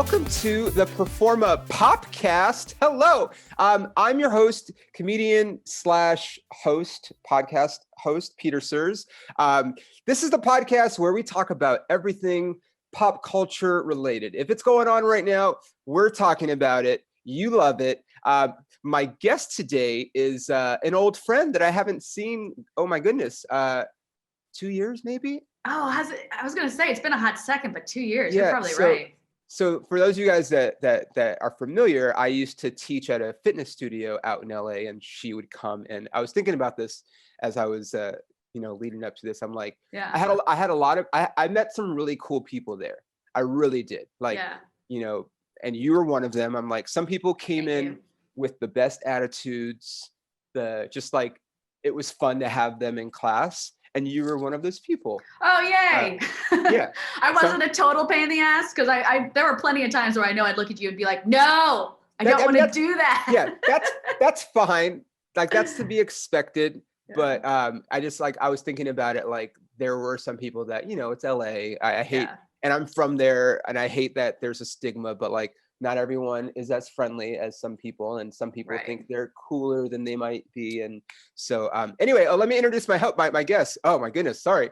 welcome to the PERFORMA POPcast. Hello, I'm your host, comedian slash host, podcast host, Peter Surs. This is the podcast where we talk about everything pop culture related. If it's going on right now, we're talking about it. You love it. My guest today is an old friend that I haven't seen, oh my goodness, 2 years maybe? Oh, has it? I was going to say, it's been a hot second, but 2 years, you're probably right. So for those of you guys that are familiar, I used to teach at a fitness studio out in LA, and she would come, and I was thinking about this as I was, leading up to this. I'm like, Yeah. I met some really cool people there. I really did. And you were one of them. I'm like, some people came in with the best attitudes, it was fun to have them in class. And you were one of those people. Oh, yay. Yeah. I wasn't a total pain in the ass, because there were plenty of times where I know I'd look at you and be like, no, I don't want to do that. Yeah, that's fine. Like, that's to be expected. Yeah. But I was thinking about it, like, there were some people that, it's LA. I hate, and I'm from there, and I hate that there's a stigma, but like, not everyone is as friendly as some people, and some people think they're cooler than they might be. And so anyway, let me introduce my guest. Oh my goodness, sorry.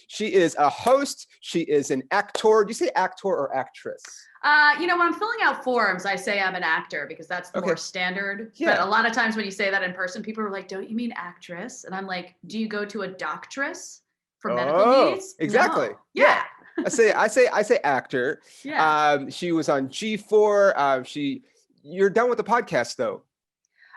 She is a host. She is an actor. Do you say actor or actress? When I'm filling out forms, I say I'm an actor because that's the more standard. Yeah. But a lot of times when you say that in person, people are like, don't you mean actress? And I'm like, do you go to a doctress for medical needs? Exactly. No. Yeah. I say actor. Yeah. She was on G4. You're done with the podcast though.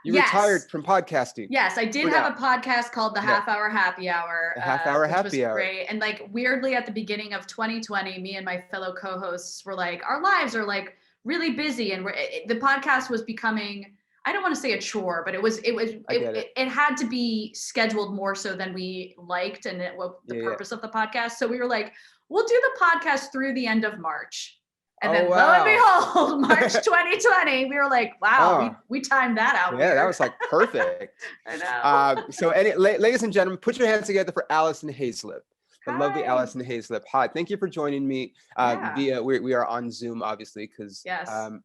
You retired from podcasting. Yes, I did have a podcast called The Half Hour Happy Hour. The Half Hour Happy Hour. Great. And like, weirdly, at the beginning of 2020, me and my fellow co-hosts were like, our lives are like really busy, and the podcast was becoming, I don't want to say a chore, but it had to be scheduled more so than we liked, and the purpose of the podcast. So we were like, we'll do the podcast through the end of March. And then lo and behold, March 2020, we were like, wow, we timed that out. Yeah, that was like perfect. I know. So ladies and gentlemen, put your hands together for Alison Haislip. The lovely Alison Haislip. Hi, thank you for joining me we are on Zoom, obviously, because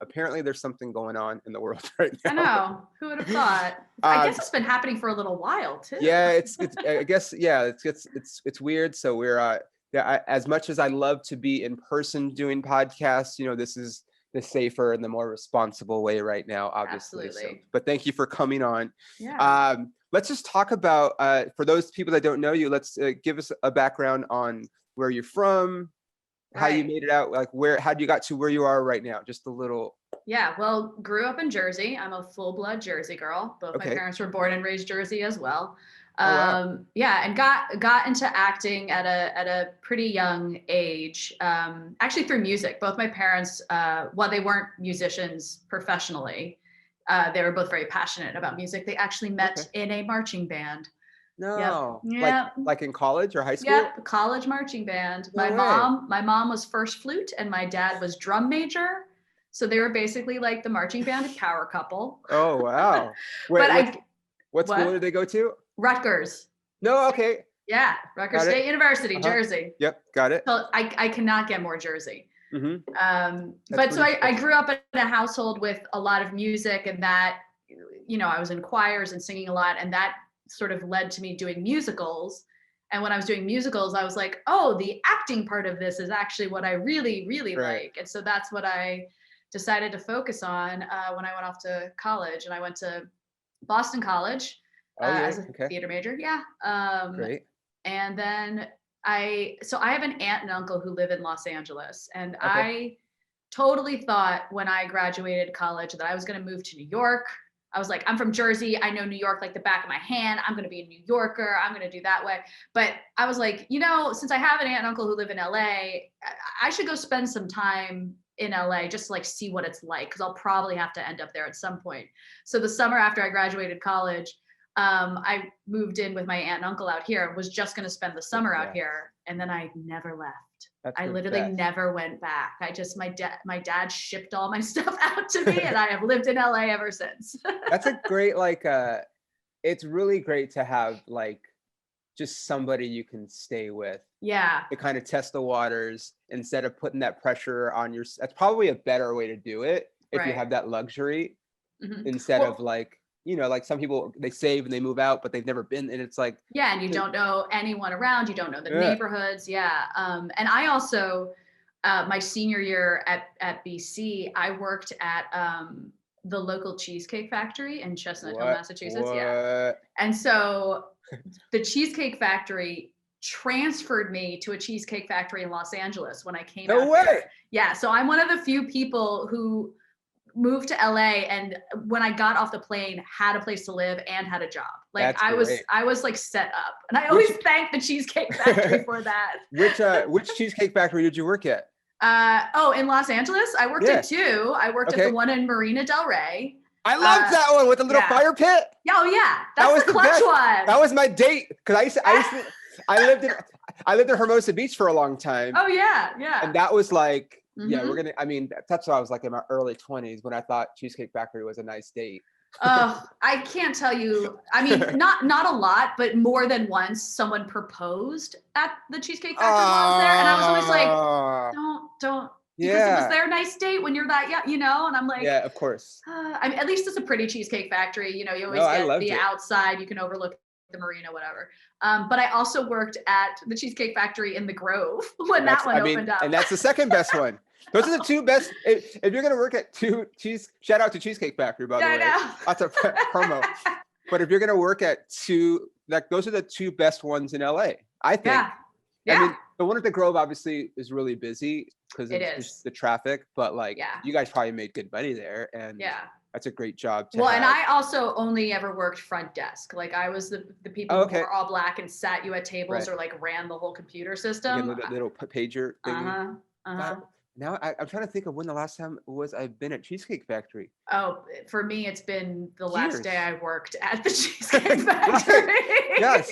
apparently there's something going on in the world right now. I know. Who would have thought? I guess it's been happening for a little while too. Yeah, it's weird. So we're as much as I love to be in person doing podcasts, this is the safer and the more responsible way right now, obviously. Absolutely. So, but thank you for coming on. Yeah. Let's just talk about, for those people that don't know you, let's give us a background on where you're from, how you made it out, like how you got to where you are right now, just a little. Yeah, well, grew up in Jersey. I'm a full-blood Jersey girl. Both my parents were born and raised Jersey as well. And got into acting at a pretty young age, actually through music. Both my parents, while they weren't musicians professionally, they were both very passionate about music. They actually met in a marching band. No. Yep. Like in college or high school? Yep, college marching band. My mom was first flute and my dad was drum major. So they were basically like the marching band power couple. Oh, wow. Wait, what school did they go to? Rutgers. No, okay. Yeah, Rutgers State University, Jersey. Yep, got it. So I cannot get more Jersey. Mm-hmm. But so I grew up in a household with a lot of music, and that, I was in choirs and singing a lot, and that sort of led to me doing musicals. And when I was doing musicals, I was like, oh, the acting part of this is actually what I really, really like. And so that's what I decided to focus on when I went off to college. And I went to Boston College. As a theater major. Great. And then I have an aunt and uncle who live in Los Angeles, and I totally thought when I graduated college that I was going to move to New York. I was like, I'm from Jersey. I know New York like the back of my hand. I'm going to be a New Yorker. I'm going to do that way. But I was like, since I have an aunt and uncle who live in LA, I should go spend some time in LA just to like see what it's like, because I'll probably have to end up there at some point. So the summer after I graduated college, I moved in with my aunt and uncle out here and was just going to spend the summer out here. And then I never left. I literally never went back. My dad shipped all my stuff out to me and I have lived in LA ever since. That's a great, it's really great to have just somebody you can stay with Yeah. to kind of test the waters instead of putting that pressure on your. That's probably a better way to do it if you have that luxury instead of like, you know, like some people, they save and they move out, but they've never been. And it's like, yeah, and you don't know anyone around. You don't know the neighborhoods. Yeah. And I also, my senior year at BC, I worked at the local Cheesecake Factory in Chestnut Hill, Massachusetts. Yeah. And so the Cheesecake Factory transferred me to a Cheesecake Factory in Los Angeles when I came out here. Yeah. So I'm one of the few people who moved to LA, and when I got off the plane, had a place to live and had a job. Like I was like set up, and I always thank the Cheesecake Factory for that. Which Cheesecake Factory did you work at? In Los Angeles, I worked at two. I worked at the one in Marina Del Rey. I loved that one with the little fire pit. Oh yeah, that was the clutch one. That was my date because I lived in Hermosa Beach for a long time. Oh yeah, yeah. And that was like. Yeah, I mean, that's what I was like in my early 20s when I thought Cheesecake Factory was a nice date. I can't tell you. I mean, not a lot, but more than once someone proposed at the Cheesecake Factory while I was there. And I was always like, don't. Because it was their nice date when you're that young, you know? And I'm like, yeah, of course. I mean, at least it's a pretty Cheesecake Factory. You know, you always get the outside, you can overlook the marina, whatever. But I also worked at the Cheesecake Factory in the Grove when that one opened up. And that's the second best one. Those are the two best. If you're going to work at shout out to Cheesecake Factory, by the way. That's a promo. But if you're going to work at two, like those are the two best ones in LA, I think. Yeah. I mean, the one at the Grove obviously is really busy because it's the traffic, but like you guys probably made good money there. And that's a great job. And I also only ever worked front desk. Like I was the people who were all black and sat you at tables or like ran the whole computer system. Little pager thing. Now I'm trying to think of when the last time was I've been at Cheesecake Factory. Oh, for me, it's been the last day I worked at the Cheesecake Factory. Yes.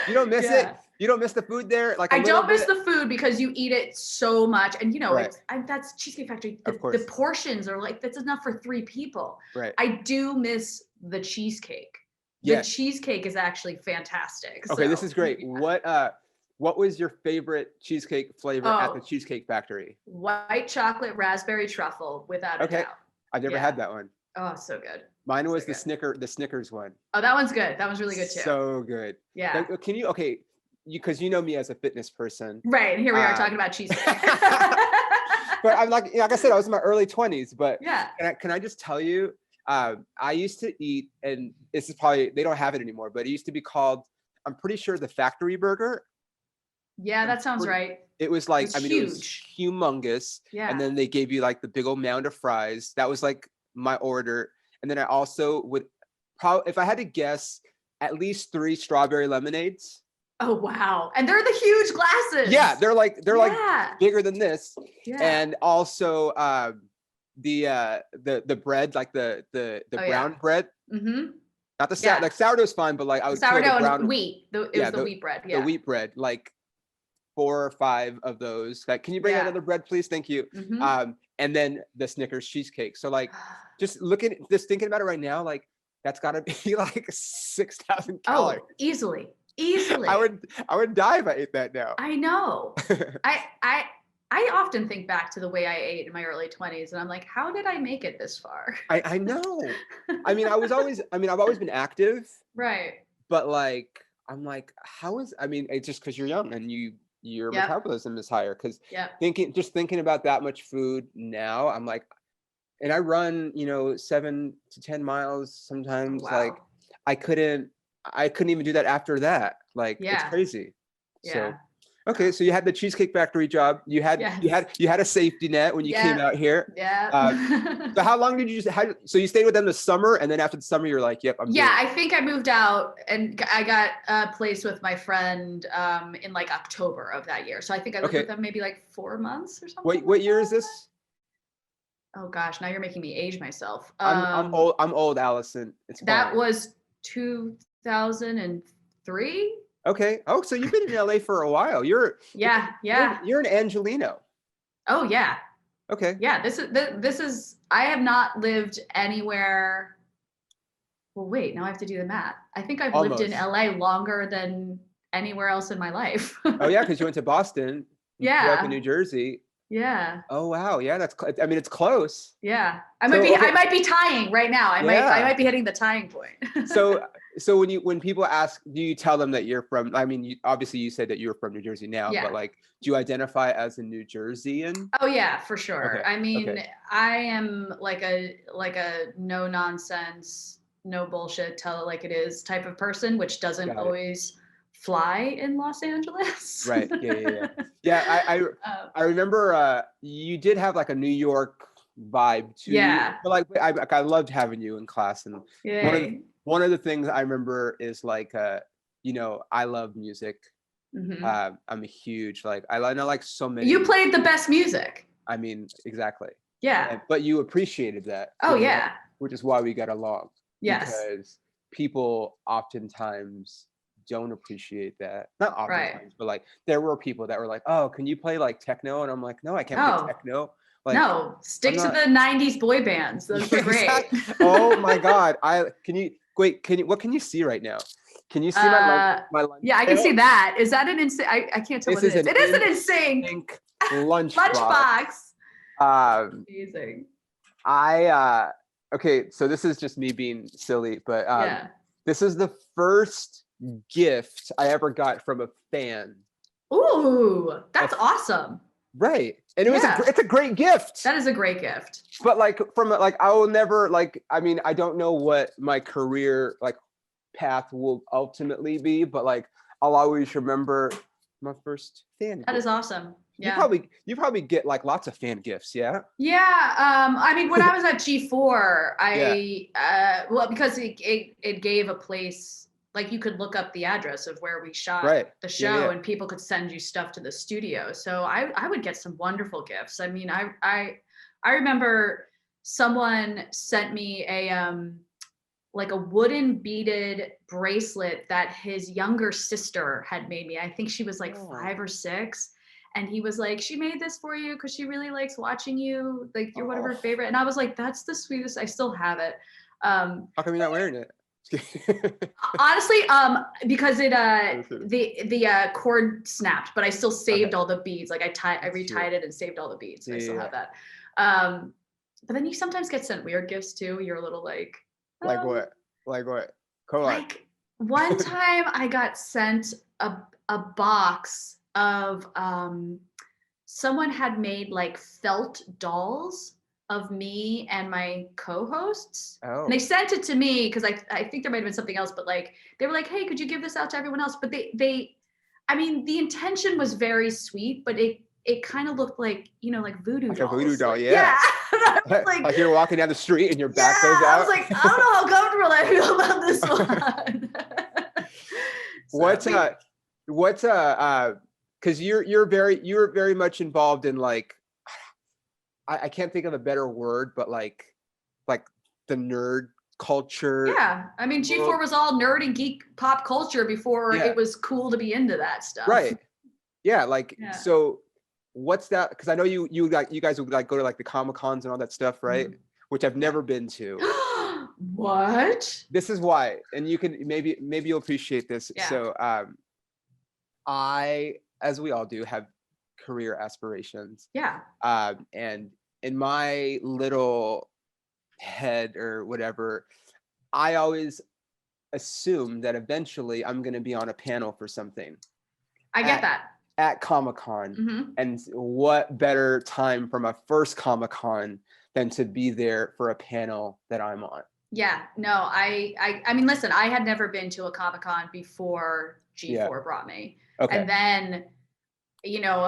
You don't miss it? You don't miss the food there? Like I don't miss the food because you eat it so much. And you know, that's Cheesecake Factory. The portions are like, that's enough for 3 people. Right. I do miss the cheesecake. The cheesecake is actually fantastic. Okay, this is great. What was your favorite cheesecake flavor at the Cheesecake Factory? White chocolate raspberry truffle, without a doubt. I've never had that one. Oh, so good. Mine was the Snickers one. Oh, that one's good. That one's really good too. So good. Yeah. Now, can you because you know me as a fitness person. Right. And here we are talking about cheesecake. But I'm like I said, I was in my early 20s, but yeah. Can I just tell you, I used to eat, and this is probably, they don't have it anymore, but it used to be called, I'm pretty sure, the Factory Burger. Yeah, that sounds right. It was like, huge. It was humongous. Yeah. And then they gave you like the big old mound of fries. That was like my order. And then I also would probably, if I had to guess, at least 3 strawberry lemonades. Oh, wow. And they're the huge glasses. Yeah, they're like bigger than this. Yeah. And also the bread, like the brown bread. Mm-hmm. Not the sourdough. Like sourdough's fine, but like I would sourdough the and wheat. It was the wheat bread. Yeah. The wheat bread, like 4 or 5 of those. Like, can you bring another bread, please? Thank you. Mm-hmm. And then the Snickers cheesecake. So like, just thinking about it right now, like that's got to be like 6,000 calories. Oh, easily. I would die if I ate that now. I know. I often think back to the way I ate in my early 20s, and I'm like, how did I make it this far? I know. I mean, I've always been active. Right. But like, I'm like, it's just because you're young and your metabolism is higher. Because thinking about that much food now, I'm like, and I run, 7 to 10 miles sometimes. Wow. Like, I couldn't even do that after that. Like, it's crazy. Yeah. So, okay, so you had the Cheesecake Factory job. You had a safety net when you came out here. Yeah. So how long did you so you stayed with them the summer, and then after the summer you're like, yep, I'm I think I moved out and I got a place with my friend in like October of that year. So I think I lived with them maybe like 4 months or something. What year is this? Oh gosh, now you're making me age myself. I'm old, Allison. It's fine. That was 2003. Okay. Oh, so you've been in LA for a while. You're an Angelino. Oh yeah. Okay. Yeah. This is. I have not lived anywhere. Well, wait. Now I have to do the math. I think I've lived in LA longer than anywhere else in my life. Oh yeah, because you went to Boston. You grew up in New Jersey. Yeah. Oh wow, yeah, I mean, it's close. Yeah, I might be tying right now. I might be hitting the tying point. So when people ask, do you tell them that you're from? I mean, obviously you said that you're from New Jersey now, but like, do you identify as a New Jerseyan? Oh yeah, for sure. Okay. I mean, I am like a no nonsense, no bullshit, tell it like it is type of person, which doesn't always fly in Los Angeles. Right. Yeah. I remember you did have like a New York vibe to you. But like I loved having you in class, and one of the things I remember is like you know, I love music. I'm a huge I know like so many. You played the best music. I mean, exactly. Yeah. But you appreciated that. Oh yeah. Which is why we got along. Yes. Because people oftentimes don't appreciate that. Not oftentimes, but like there were people that were like, "Oh, can you play like techno?" And I'm like, "No, I can't play techno." Like, no, stick to the 90s boy bands. Those were great. Oh my God. What can you see right now? Can you see my lunch? Yeah, I can see that. Is that an insane? I can't tell what it is. It is an insane lunchbox. Amazing. Okay, so this is just me being silly, but this is the first gift I ever got from a fan. Ooh, that's awesome. Right. And it's a great gift. That is a great gift. But I will never I mean, I don't know what my career path will ultimately be, but I'll always remember my first fan gift. That is awesome. Yeah. You probably get lots of fan gifts, yeah? Yeah. I mean, when I was at G4, well, because it gave a place, you could look up the address of where we shot the show, and people could send you stuff to the studio. So I would get some wonderful gifts. I mean, I remember someone sent me a wooden beaded bracelet that his younger sister had made me. I think she was 5 or 6. And he was like, she made this for you because she really likes watching you. You're one of her favorite. And I was like, that's the sweetest. I still have it. How come you're not wearing it? Honestly, because the cord snapped, but I still saved all the beads. I retied it and saved all the beads. So I still have that. But then you sometimes get sent weird gifts too. You're a little like what? Like what? Come on. One time I got sent a box of someone had made felt dolls of me and my co-hosts. And they sent it to me because I think there might have been something else, but they were like, hey, could you give this out to everyone else? But I mean, the intention was very sweet, but it kind of looked like voodoo dolls. A voodoo doll, yeah. Like you're walking down the street and your back goes out. I was like, I don't know how comfortable I feel about this one. What's because you're very much involved in I can't think of a better word, but the nerd culture. Yeah, I mean, G4 was all nerd and geek pop culture before it was cool to be into that stuff. Right. Yeah. So what's that? Because I know you guys would go to the Comic-Cons and all that stuff, right? Mm-hmm. Which I've never been to. What? This is why, and you can maybe you'll appreciate this. Yeah. So I, as we all do, have career aspirations. Yeah. And in my little head or whatever, I always assume that eventually I'm going to be on a panel for something. I get that. At Comic-Con. And what better time for my first Comic-Con than to be there for a panel that I'm on? Yeah, no, I mean, listen, I had never been to a Comic-Con before G4 brought me. Okay. And then,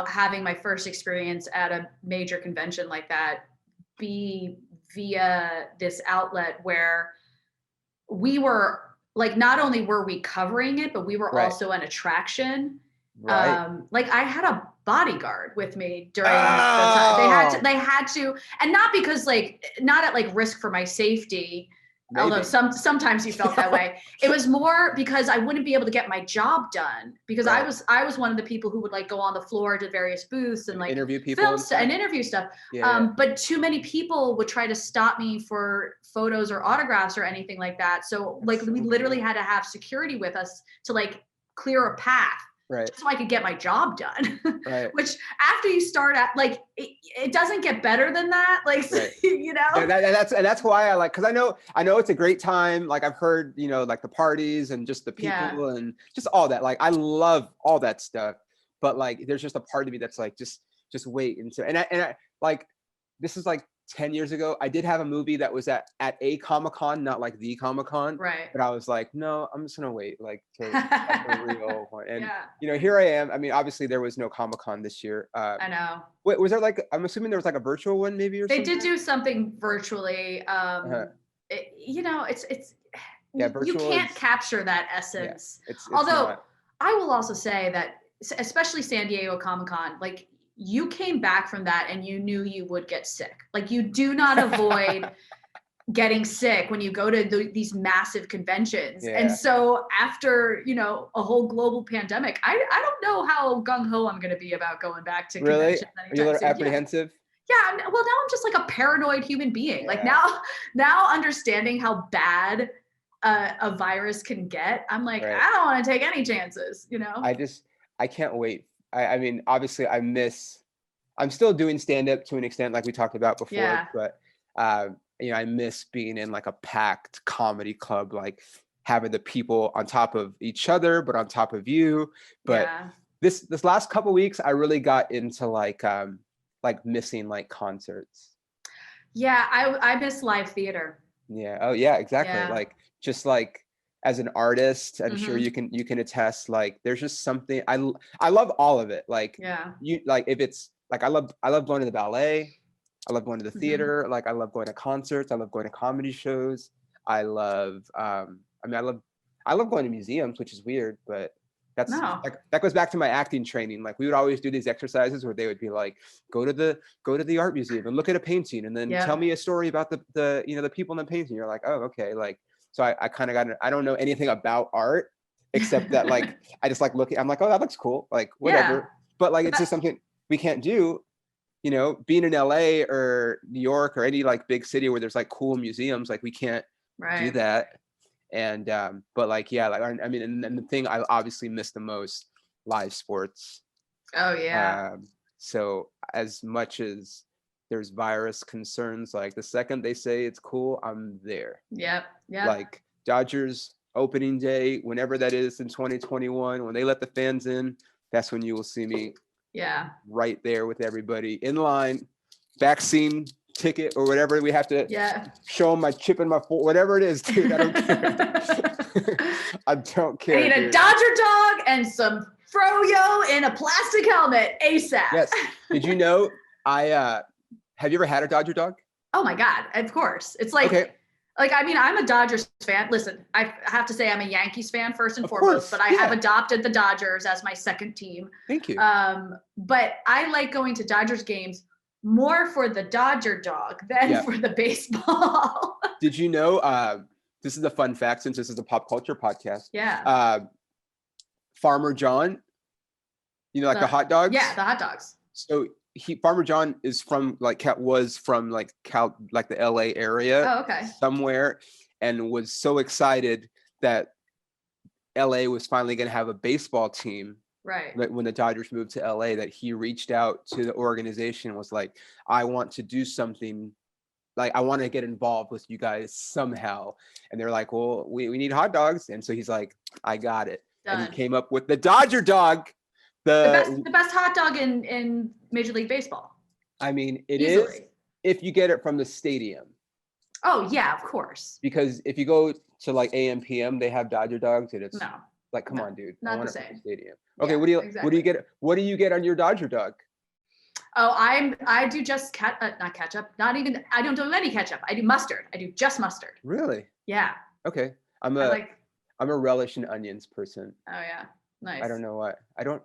having my first experience at a major convention like that be via this outlet where we were not only were we covering it, but we were also an attraction. Right. I had a bodyguard with me during the time. They had to, and not because not at risk for my safety. Maybe. Although sometimes you felt that way. It was more because I wouldn't be able to get my job done because I was one of the people who would go on the floor to various booths and interview people and interview stuff. But too many people would try to stop me for photos or autographs or anything like that. So we literally had to have security with us to clear a path. Right. Just so I could get my job done. Right. Which after you start at like, it doesn't get better than that. Like, right. you know, that's why I like, cause I know it's a great time. Like I've heard, you know, like the parties and just the people and just all that. Like I love all that stuff, but like, there's just a part of me that's like, just wait. And so, and I like, this is like 10 years ago, I did have a movie that was at a Comic-Con, not like the Comic-Con. Right. But I was like, no, I'm just gonna wait like to the real one. And you know, here I am. I mean, obviously there was no Comic-Con this year. I know. Wait, was there like, I'm assuming there was like a virtual one maybe or something? They did do something virtually. You know, it's you can't capture that essence. Yeah, it's although not. I will also say that especially San Diego Comic-Con, like you came back from that and you knew you would get sick. Like you do not avoid getting sick when you go to these massive conventions. And so after, you know, a whole global pandemic, I don't know how gung-ho I'm going to be about going back to conventions. Are you a little apprehensive? Yeah. Well, now I'm just like a paranoid human being. Like now understanding how bad a virus can get, I'm like, I don't want to take any chances, you know? I can't wait. I mean, obviously I'm still doing stand-up to an extent like we talked about before, but you know, I miss being in like a packed comedy club, like having the people on top of each other, but on top of you. But this last couple of weeks, I really got into like missing like concerts. Yeah, I miss live theater. Yeah. Oh yeah, exactly. Yeah. Like just like as an artist, I'm sure you can attest, like there's just something I love all of it. Like you like if it's like I love going to the ballet, I love going to the theater, like I love going to concerts, I love going to comedy shows. I love I love going to museums, which is weird, but that goes back to my acting training. Like we would always do these exercises where they would be like, go to the art museum and look at a painting and then tell me a story about the you know the people in the painting. You're like, oh, okay, like so I kind of I don't know anything about art except that like I just like looking, I'm like, oh, that looks cool, like whatever. But like it's just something we can't do, you know, being in LA or New York or any like big city where there's like cool museums, like we can't do that. And but like like I mean, and the thing I obviously miss the most, live sports. Oh yeah. So as much as there's virus concerns, like the second they say it's cool, I'm there. Yep. Like Dodgers opening day, whenever that is in 2021, when they let the fans in, that's when you will see me. Yeah. Right there with everybody in line, vaccine ticket or whatever we have to show them my chip in my foot, whatever it is, dude. I don't care. I don't care. I need a Dodger dog and some froyo in a plastic helmet ASAP. Yes. Did you know have you ever had a Dodger dog? Oh my God, of course. It's like, like, I mean, I'm a Dodgers fan. Listen, I have to say I'm a Yankees fan first and foremost, but I have adopted the Dodgers as my second team. Thank you. But I like going to Dodgers games more for the Dodger dog than for the baseball. Did you know, this is a fun fact since this is a pop culture podcast. Yeah. Farmer John, you know, like the hot dogs? Yeah, the hot dogs. So Farmer John is was from the LA area somewhere, and was so excited that LA was finally going to have a baseball team. Right. When the Dodgers moved to LA, that he reached out to the organization and was like, I want to do something, like I want to get involved with you guys somehow. And they're like, well, we need hot dogs. And so he's like, I got it. Done. And he came up with the Dodger dog. The best hot dog in Major League Baseball. I mean, it is if you get it from the stadium. Oh yeah, of course. Because if you go to like AM PM, they have Dodger dogs, and it's like, come on, dude. Not the same. Stadium. Okay, what do you get? What do you get on your Dodger dog? Oh, I do just not ketchup. Not even. I don't do any ketchup. I do mustard. I do just mustard. Really? Yeah. Okay, I'm a relish and onions person. Oh yeah, nice. I don't know why. I don't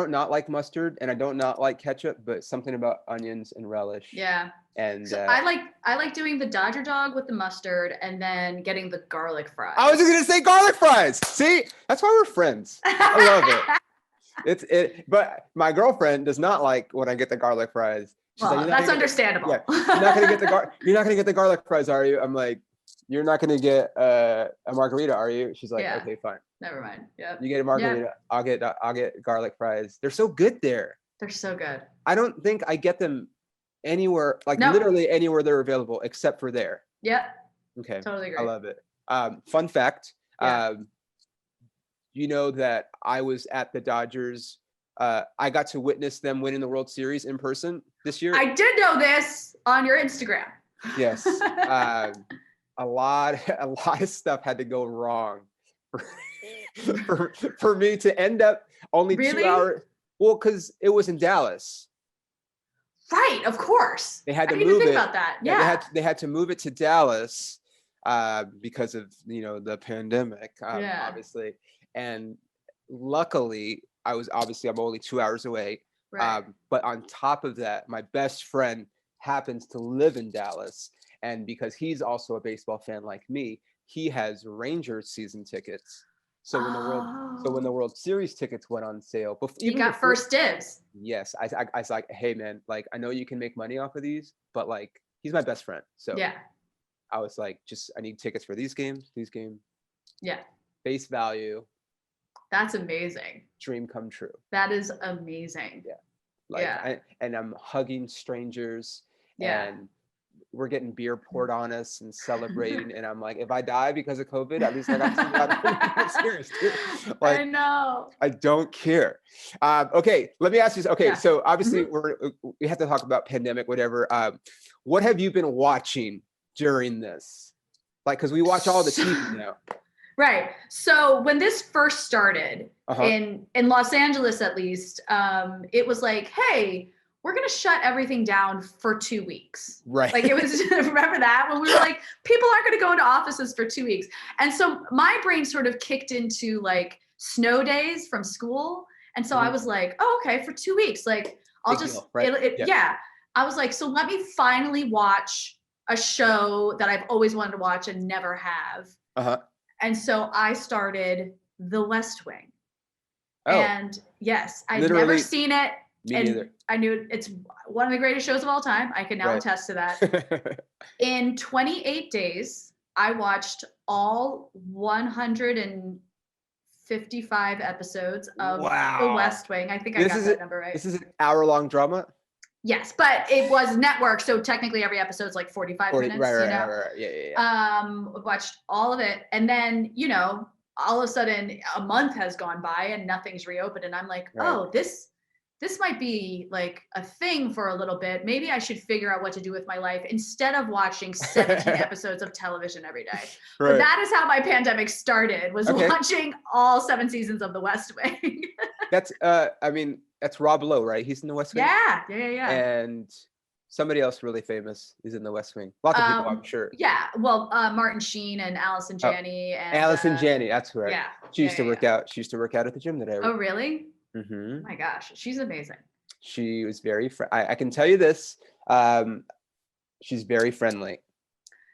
not like mustard, and I don't not like ketchup, but something about onions and relish. Yeah. And so I like doing the Dodger dog with the mustard, and then getting the garlic fries. I was just gonna say garlic fries. See, that's why we're friends. I love it. But my girlfriend does not like when I get the garlic fries. She's like, that's understandable. You're not gonna get the garlic fries, are you? I'm like, you're not gonna get a margarita, are you? She's like, okay, fine. Never mind. Yeah. You get a margarita. Yep. I'll get garlic fries. They're so good there. They're so good. I don't think I get them anywhere, like literally anywhere they're available except for there. Yep. Okay. Totally agree. I love it. Fun fact. You know that I was at the Dodgers. I got to witness them winning the World Series in person this year. I did know this on your Instagram. Yes. A lot of stuff had to go wrong for me to end up only 2 hours. Well, because it was in Dallas. Right, of course. They had to move it. I didn't even think about that. Yeah. They had to move it to Dallas because of the pandemic, obviously. And luckily, I'm only 2 hours away. Right. But on top of that, my best friend happens to live in Dallas. And because he's also a baseball fan like me, he has Rangers season tickets. So when the World Series tickets went on sale, you got first dibs. Yes, I was like, hey man, like I know you can make money off of these, but like he's my best friend. So I was like, I need tickets for these games. Yeah. Face value. That's amazing. Dream come true. That is amazing. Yeah. And I'm hugging strangers. Yeah. And we're getting beer poured on us and celebrating. And I'm like, if I die because of COVID, at least I got to serious too. Like, I know. I don't care. Okay, let me ask you. Okay, so obviously we have to talk about pandemic, whatever. What have you been watching during this? Like, because we watch all the TV now. Right. So when this first started in Los Angeles, at least, it was like, hey, we're going to shut everything down for 2 weeks. Right. Like it was, remember that? When we were like, people aren't going to go into offices for 2 weeks. And so my brain sort of kicked into like snow days from school. And so I was like, oh, okay, for 2 weeks. Like I'll just, yeah. I was like, so let me finally watch a show that I've always wanted to watch and never have. And so I started The West Wing. Oh. And yes, I've never seen it. Me neither. I knew it's one of the greatest shows of all time. I can now attest to that. In 28 days, I watched all 155 episodes of The West Wing. I think I got that number right. This is an hour-long drama? Yes, but it was network, so technically every episode's like 45 minutes. Right. Yeah. Watched all of it, and then all of a sudden a month has gone by and nothing's reopened, and I'm like, oh, this might be like a thing for a little bit. Maybe I should figure out what to do with my life instead of watching 17 episodes of television every day. But that is how my pandemic started, was watching all 7 seasons of The West Wing. That's Rob Lowe, right? He's in The West Wing. Yeah. And somebody else really famous is in The West Wing. Lots of people, I'm sure. Yeah. Well, Martin Sheen and Allison Janney. And Allison Janney, that's right. Yeah. She used to work out. She used to work out at the gym that I work. Oh, really? Mm-hmm. Oh my gosh, she's amazing. She was very I can tell you this, she's very friendly.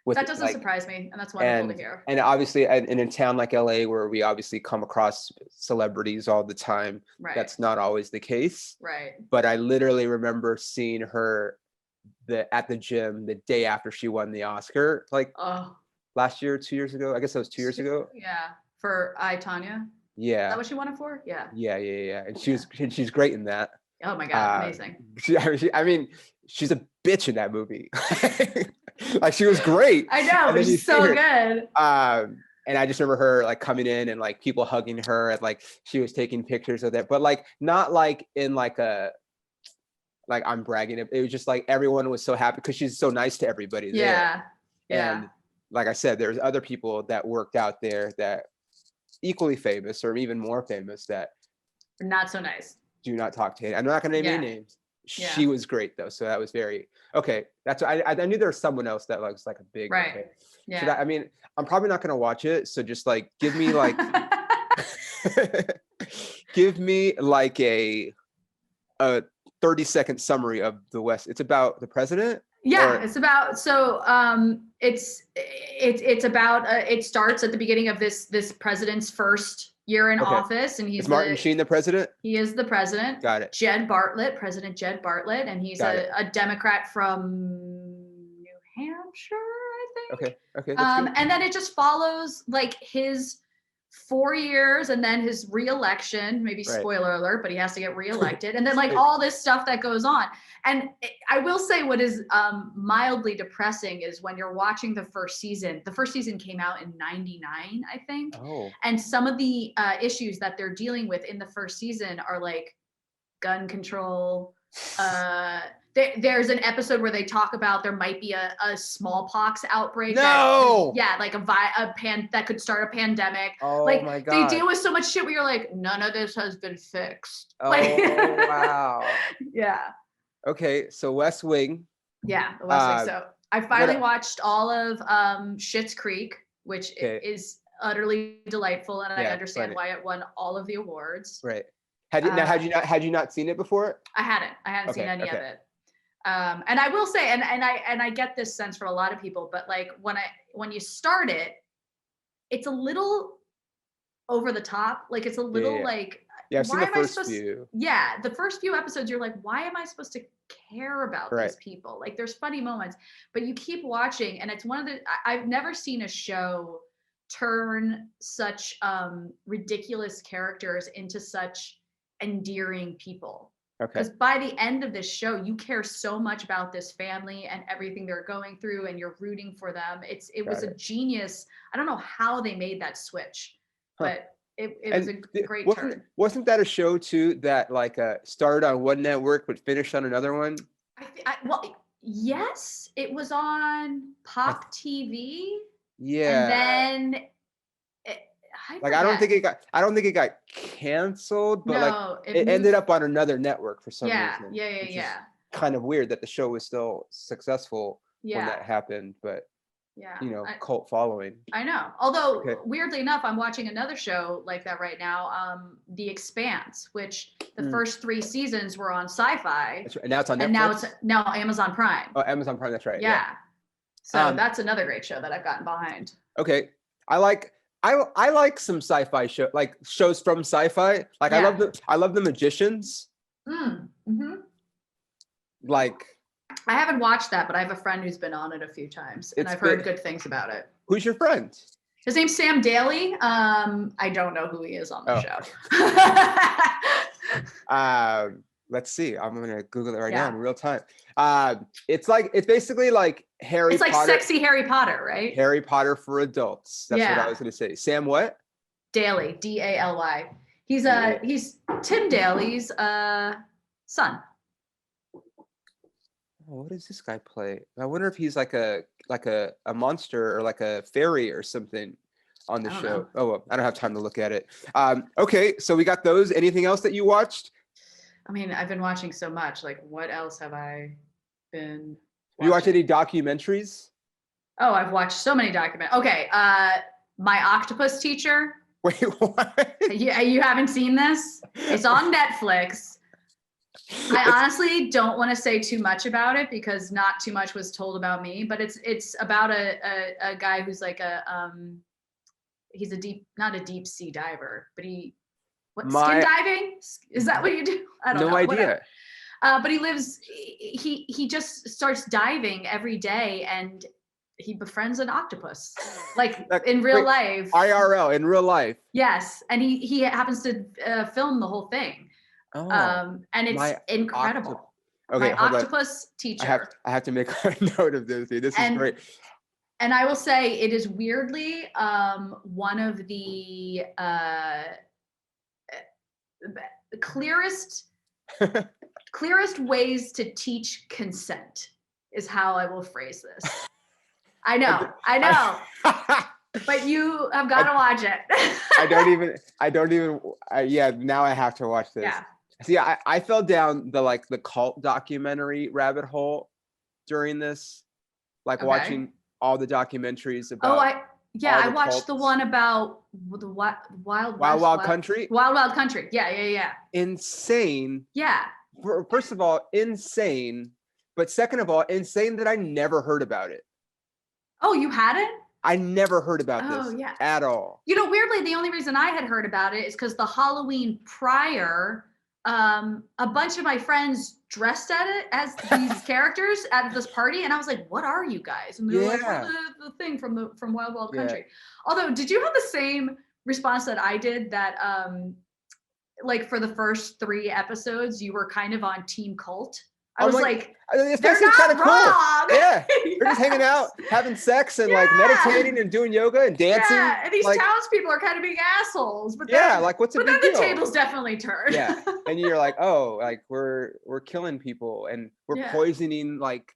That doesn't surprise me, and that's wonderful to hear. And obviously in a town like LA, where we obviously come across celebrities all the time, that's not always the case. Right. But I literally remember seeing her at the gym the day after she won the Oscar, like last year, 2 years ago. I guess that was 2 years ago. Yeah, for I, Tonya. Yeah. Is that what she won it for? Yeah. Yeah. And she's great in that. Oh my God, amazing. She's a bitch in that movie. Like she was great. I know, but she's so good. And I just remember her like coming in and like people hugging her, and like she was taking pictures of that, but like not like in like I'm bragging. It was just like everyone was so happy because she's so nice to everybody there. Yeah. And like I said, there's other people that worked out there that equally famous or even more famous that not so nice. Do not talk to him. I'm not going to name any names. She was great though, so that was very okay. That's I knew there was someone else that was like a big Yeah. I'm probably not going to watch it, so just like give me like a 30-second summary of The West. It's about the president. Yeah, it's about it's about it starts at the beginning of this president's first year in office, and is Martin Sheen the president? He is the president. Got it. President Jed Bartlett, and he's a Democrat from New Hampshire, I think. Okay, that's good. And then it just follows like his 4 years and then his re-election, maybe spoiler alert, but he has to get re-elected. And then like all this stuff that goes on. And I will say what is mildly depressing is when you're watching the first season came out in 99, I think. Oh. And some of the issues that they're dealing with in the first season are like gun control. There's an episode where they talk about there might be a smallpox outbreak. No. Like that could start a pandemic. Oh like my God. they deal with so much shit where you're like, none of this has been fixed. Oh wow. Yeah. Okay, so West Wing. Yeah, the West Wing. So I finally watched all of Schitt's Creek, which is utterly delightful, and I understand why it won all of the awards. Right. Had you not seen it before? I hadn't seen any of it. And I will say, and I get this sense from a lot of people, but like when you start it, it's a little over the top. Like it's a little like, I've seen the first few. Yeah, the first few episodes, you're like, why am I supposed to care about these people? Like there's funny moments, but you keep watching, and it's one of the I've never seen a show turn such ridiculous characters into such endearing people. Because by the end of this show, you care so much about this family and everything they're going through, and you're rooting for them. It was a genius. I don't know how they made that switch, but it was a great turn. Wasn't that a show too that like started on one network but finished on another one? Well, yes, it was on Pop TV. Yeah. And then I don't think it got canceled, but it ended up on another network for some reason. Yeah. Kind of weird that the show was still successful when that happened, but cult following. I know. Although weirdly enough, I'm watching another show like that right now, The Expanse, which the first 3 seasons were on SyFy. That's right. And now it's on Netflix. And now it's Amazon Prime. Oh, Amazon Prime, that's right. Yeah. So that's another great show that I've gotten behind. Okay. I like some sci-fi shows from sci-fi. Like I love The Magicians. Mm-hmm. Like I haven't watched that, but I have a friend who's been on it a few times, and I've heard good things about it. Who's your friend? His name's Sam Daly. I don't know who he is on the show. Let's see. I'm gonna Google it right now in real time. It's basically like Harry Potter. It's like sexy Harry Potter, right? Harry Potter for adults. That's what I was gonna say. Sam what? Daly, Daly. He's Tim Daly's son. Oh, what does this guy play? I wonder if he's like a monster or like a fairy or something on the show. Oh, well, I don't have time to look at it. Okay, so we got those. Anything else that you watched? I mean, I've been watching so much. Like, what else have I been watching? You watch any documentaries? Oh, I've watched so many documentaries. Okay, My Octopus Teacher. Wait, what? You haven't seen this? It's on Netflix. I honestly don't want to say too much about it because not too much was told about me, but it's about a guy who's like he's not a deep sea diver, but skin diving? Is that what you do? I don't know. No idea. But he just starts diving every day and he befriends an octopus, like in real life. IRL, in real life. Yes, and he happens to film the whole thing. And it's incredible. Okay, My Octopus Teacher. I have to make a note of this. Dude. This is great. And I will say it is weirdly one of the clearest ways to teach consent is how I will phrase this. I know. But you have got to watch it. Now I have to watch this. Yeah. See, I fell down the cult documentary rabbit hole during this, watching all the documentaries about. I watched cults. The one about the Wild Country. Wild Country. Yeah. Insane. Yeah. First of all, insane. But second of all, insane that I never heard about it. Oh, you hadn't? I never heard about this at all. Weirdly, the only reason I had heard about it is because the Halloween prior, a bunch of my friends dressed as these characters at this party, and I was like, "What are you guys?" And they were like, "We're the thing from Wild Wild Country." Although, did you have the same response that I did? That like for the first 3 episodes, you were kind of on Team Cult. I was like, they're not kind of wrong. Cool. Yeah, they're just hanging out, having sex, and like meditating and doing yoga and dancing. Yeah, and these townspeople are kind of being assholes. But like what's a big deal? But then the tables definitely turned. Yeah, and you're like, oh, like we're killing people and we're poisoning like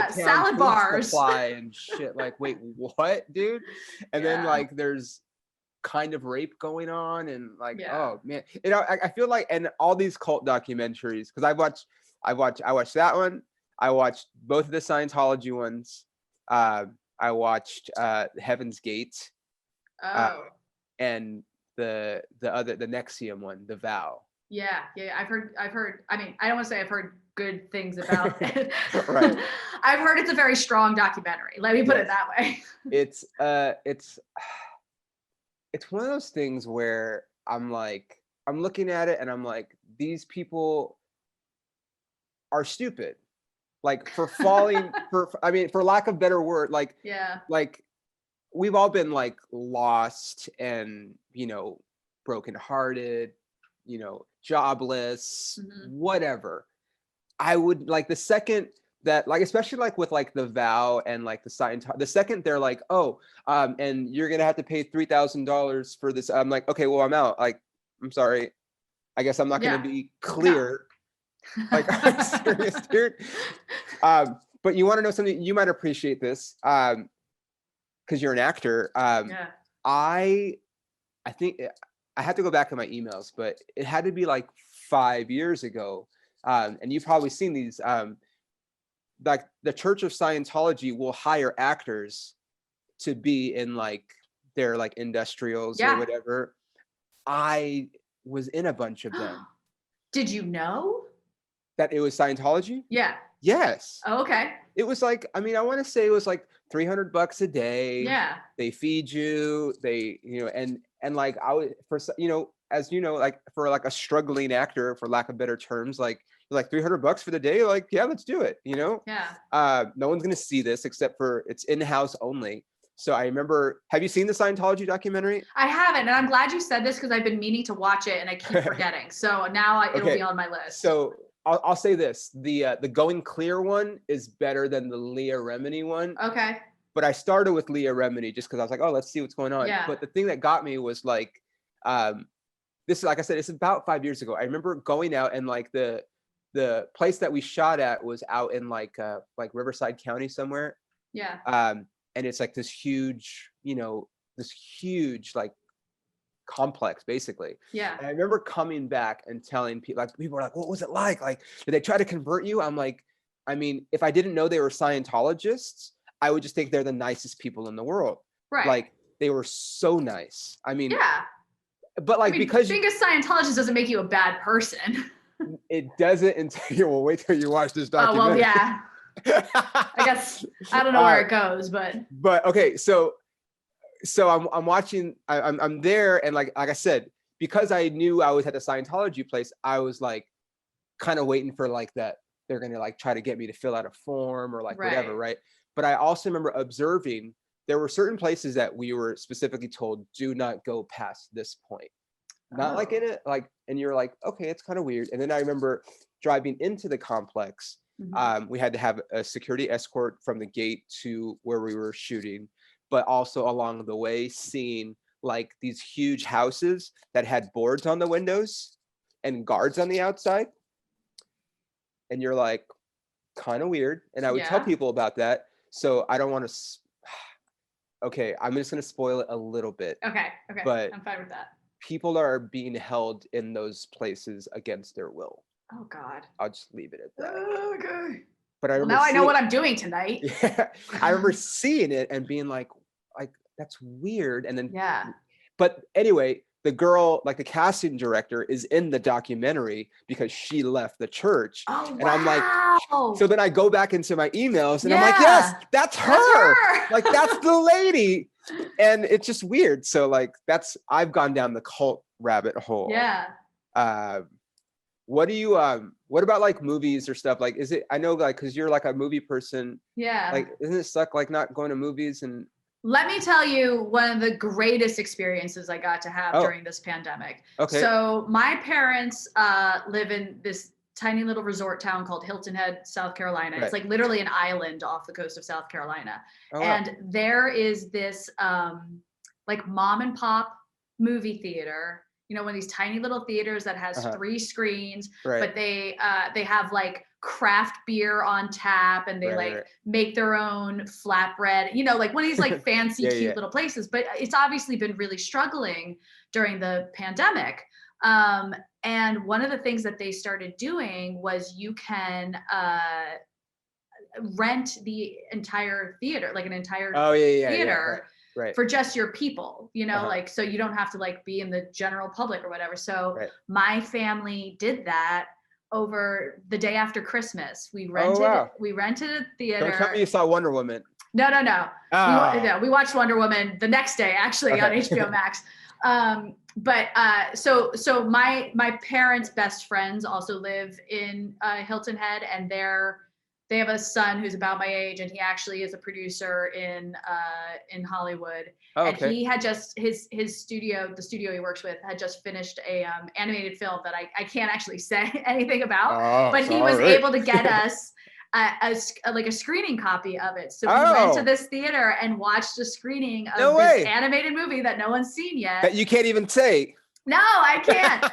salad bars supply and shit. Like, wait, what, dude? And then like there's kind of rape going on and like, oh man, you know, I feel like, and all these cult documentaries, because I watched that one. I watched both of the Scientology ones. I watched Heaven's Gate, and the NXIVM one, The Vow. Yeah, I've heard. I mean, I don't want to say I've heard good things about it. Right. I've heard it's a very strong documentary. Let me put it that way. It's one of those things where I'm looking at it and I'm like, these people are stupid, like for falling for lack of better word, like we've all been like lost and, you know, brokenhearted, you know, jobless, whatever. I would like the second that, like, especially like with like The Vow and like the second they're like, oh, and you're gonna have to pay $3,000 for this, I'm like, okay, well, I'm out. Like, I'm sorry, I guess I'm not gonna be clear. Like, I'm serious, dude. But you want to know something? You might appreciate this, because you're an actor. I think I had to go back in my emails, but it had to be like 5 years ago. And you've probably seen these. Like the Church of Scientology will hire actors to be in like their like industrials or whatever. I was in a bunch of them. Did you know that it was Scientology? Yeah. Yes. Oh, okay. It was like, I mean, I want to say it was like $300 a day. Yeah. They feed you, they, you know, and like I would, for, you know, as you know, like for like a struggling actor, for lack of better terms, like $300 for the day, like, yeah, let's do it, you know? Yeah. No one's gonna see this except for it's in-house only. So I remember, have you seen the Scientology documentary? I haven't, and I'm glad you said this because I've been meaning to watch it and I keep forgetting. So now it'll be on my list. So I'll say this: the Going Clear one is better than the Leah Remini one. Okay. But I started with Leah Remini just because I was like, oh, let's see what's going on. Yeah. But the thing that got me was like, this is, like I said, it's about 5 years ago. I remember going out and like the place that we shot at was out in like Riverside County somewhere. Yeah. And it's like this huge, you know, like complex basically. Yeah. And I remember coming back and telling people, like, people were like, what was it like? Like, did they try to convert you? I'm like, I mean, if I didn't know they were Scientologists, I would just think they're the nicest people in the world. Right. Like, they were so nice. I mean, yeah. But like, because being a Scientologist doesn't make you a bad person. It doesn't until you will wait till you watch this documentary. Oh, well, yeah. I guess I don't know where it goes, but okay, so I'm watching. I'm there, and like I said, because I knew I was at the Scientology place, I was like kind of waiting for like that they're gonna like try to get me to fill out a form or like whatever, right? But I also remember observing there were certain places that we were specifically told do not go past this point. Not like in it, like, and you're like, okay, it's kind of weird. And then I remember driving into the complex. We had to have a security escort from the gate to where we were shooting, but also along the way seeing like these huge houses that had boards on the windows and guards on the outside. And you're like, kind of weird. And I would tell people about that. So I don't want to, okay, I'm just going to spoil it a little bit. Okay. But I'm fine with that. People are being held in those places against their will. Oh God. I'll just leave it at that. Okay. But I remember now I know what I'm doing tonight. Yeah, I remember seeing it and being like that's weird. And then but anyway, the girl, like the casting director, is in the documentary because she left the church. Oh, and I'm like, so then I go back into my emails and I'm like, yes, that's her. That's her. Like, that's the lady. And it's just weird. So like I've gone down the cult rabbit hole. Yeah. What do you what about like movies or stuff? Like, is it, I know like, cause you're like a movie person. Yeah. Like, isn't it suck like not going to movies? And let me tell you one of the greatest experiences I got to have during this pandemic. Okay. So my parents live in this tiny little resort town called Hilton Head, South Carolina. It's like literally an island off the coast of South Carolina. Oh, wow. And there is this like mom and pop movie theater, you know, one of these tiny little theaters that has 3 screens, but they have like craft beer on tap, and they make their own flatbread, you know, like one of these like fancy, cute little places. But it's obviously been really struggling during the pandemic. And one of the things that they started doing was you can rent the entire theater, like an entire theater. Right. For just your people, you know, like, so you don't have to like be in the general public or whatever. So my family did that over the day after Christmas. We rented a theater. Don't tell me you saw Wonder Woman. No. Oh. We watched Wonder Woman the next day, actually, on HBO Max. So my parents' best friends also live in Hilton Head, and they have a son who's about my age, and he actually is a producer in Hollywood. Oh, okay. And he had just his studio, the studio he works with, had just finished a animated film that I can't actually say anything about, but he was able to get us a screening copy of it. So we went to this theater and watched a screening of this animated movie that no one's seen yet. That you can't even say. No, I can't.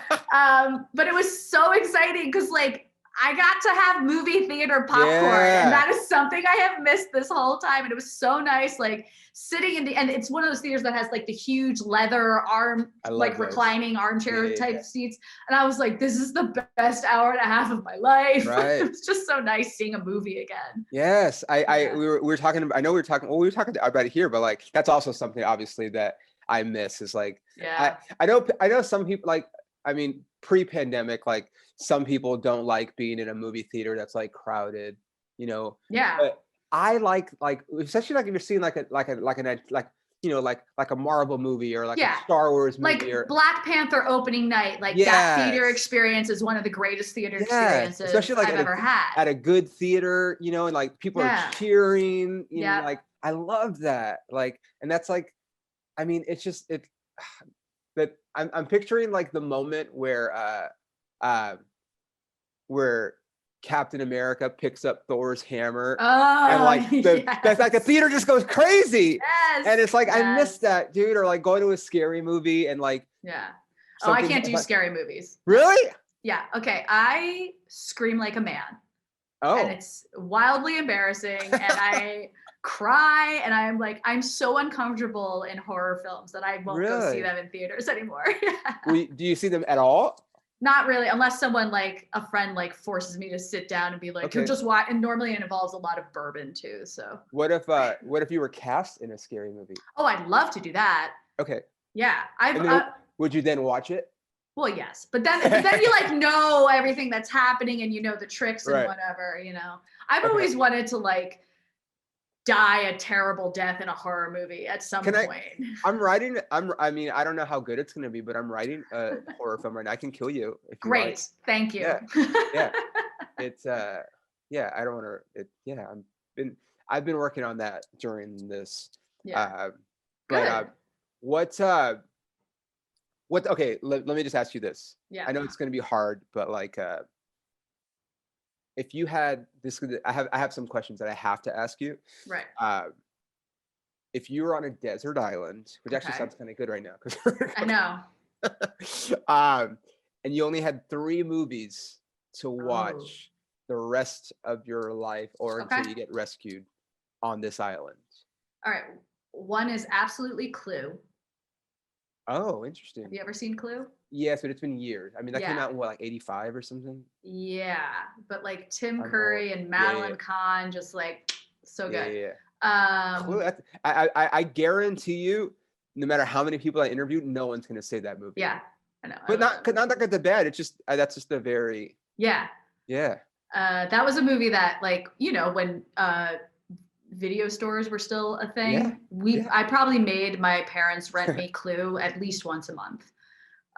But it was so exciting because like I got to have movie theater popcorn, and that is something I have missed this whole time. And it was so nice, like sitting in and it's one of those theaters that has like the huge leather reclining armchair type seats. And I was like, this is the best hour and a half of my life. Right. It was just so nice seeing a movie again. Yes. We were talking, I know we were talking about it here, but like, that's also something obviously that I miss is like, I know some people like, I mean, pre-pandemic, like some people don't like being in a movie theater that's like crowded, you know. Yeah. But I like especially like if you're seeing like a Marvel movie or like a Star Wars movie, like or Black Panther opening night, like that theater experience is one of the greatest theater experiences especially like I've ever had. At a good theater, you know, and like people are cheering, you know, like I love that. Like, and that's like, I mean, it's just that I'm picturing like the moment where Captain America picks up Thor's hammer, and like that's like the theater just goes crazy. And it's like I miss that, dude. Or like going to a scary movie and like I can't do scary movies. Really? Yeah. Okay. I scream like a man. Oh. And it's wildly embarrassing, and I cry, and I'm so uncomfortable in horror films that I won't go see them in theaters anymore. Do you see them at all? Not really, unless someone like a friend like forces me to sit down and be like, "You're just watch." And normally it involves a lot of bourbon too. So what if you were cast in a scary movie? Oh, I'd love to do that. Okay. Yeah, would you then watch it? Well, yes, but then you like know everything that's happening, and you know the tricks and whatever. You know, I've always wanted to like die a terrible death in a horror movie at some point. I mean, I don't know how good it's going to be, but I'm writing a horror film right now. I can kill you. If you Great. Like. Thank you. Yeah. It's, I don't want to, I've been working on that during this. Yeah. Okay, let me just ask you this. Yeah. I know it's going to be hard, but like, if you had this, I have some questions that I have to ask you. Right. If you were on a desert island, which actually sounds kind of good right now, I know. And you only had 3 movies to watch the rest of your life, or until you get rescued on this island. All right. One is absolutely Clue. Oh, interesting. Have you ever seen Clue? Yes, but it's been years. I mean, that came out in what, like 85 or something? Yeah, but like Tim Curry and Madeline Kahn, just like so good. Clue, I guarantee you, no matter how many people I interviewed, no one's gonna say that movie. Yeah, I know. But not that the bad. It's just that's just a very yeah. That was a movie that, like, you know, when video stores were still a thing, I probably made my parents rent me Clue at least once a month.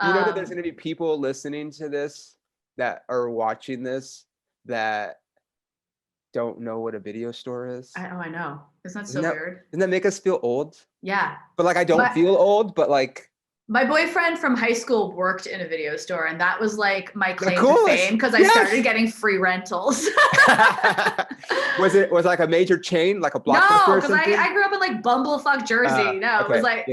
You know that there's going to be people listening to this that are watching this that don't know what a video store is? I know. Isn't that so weird? Doesn't that make us feel old? Yeah. But like, I don't feel old, but like. My boyfriend from high school worked in a video store, and that was like my claim to fame because I started getting free rentals. Was it like a major chain, like a Blockbuster? No, because I grew up in like Bumblefuck, Jersey. No, okay. It was like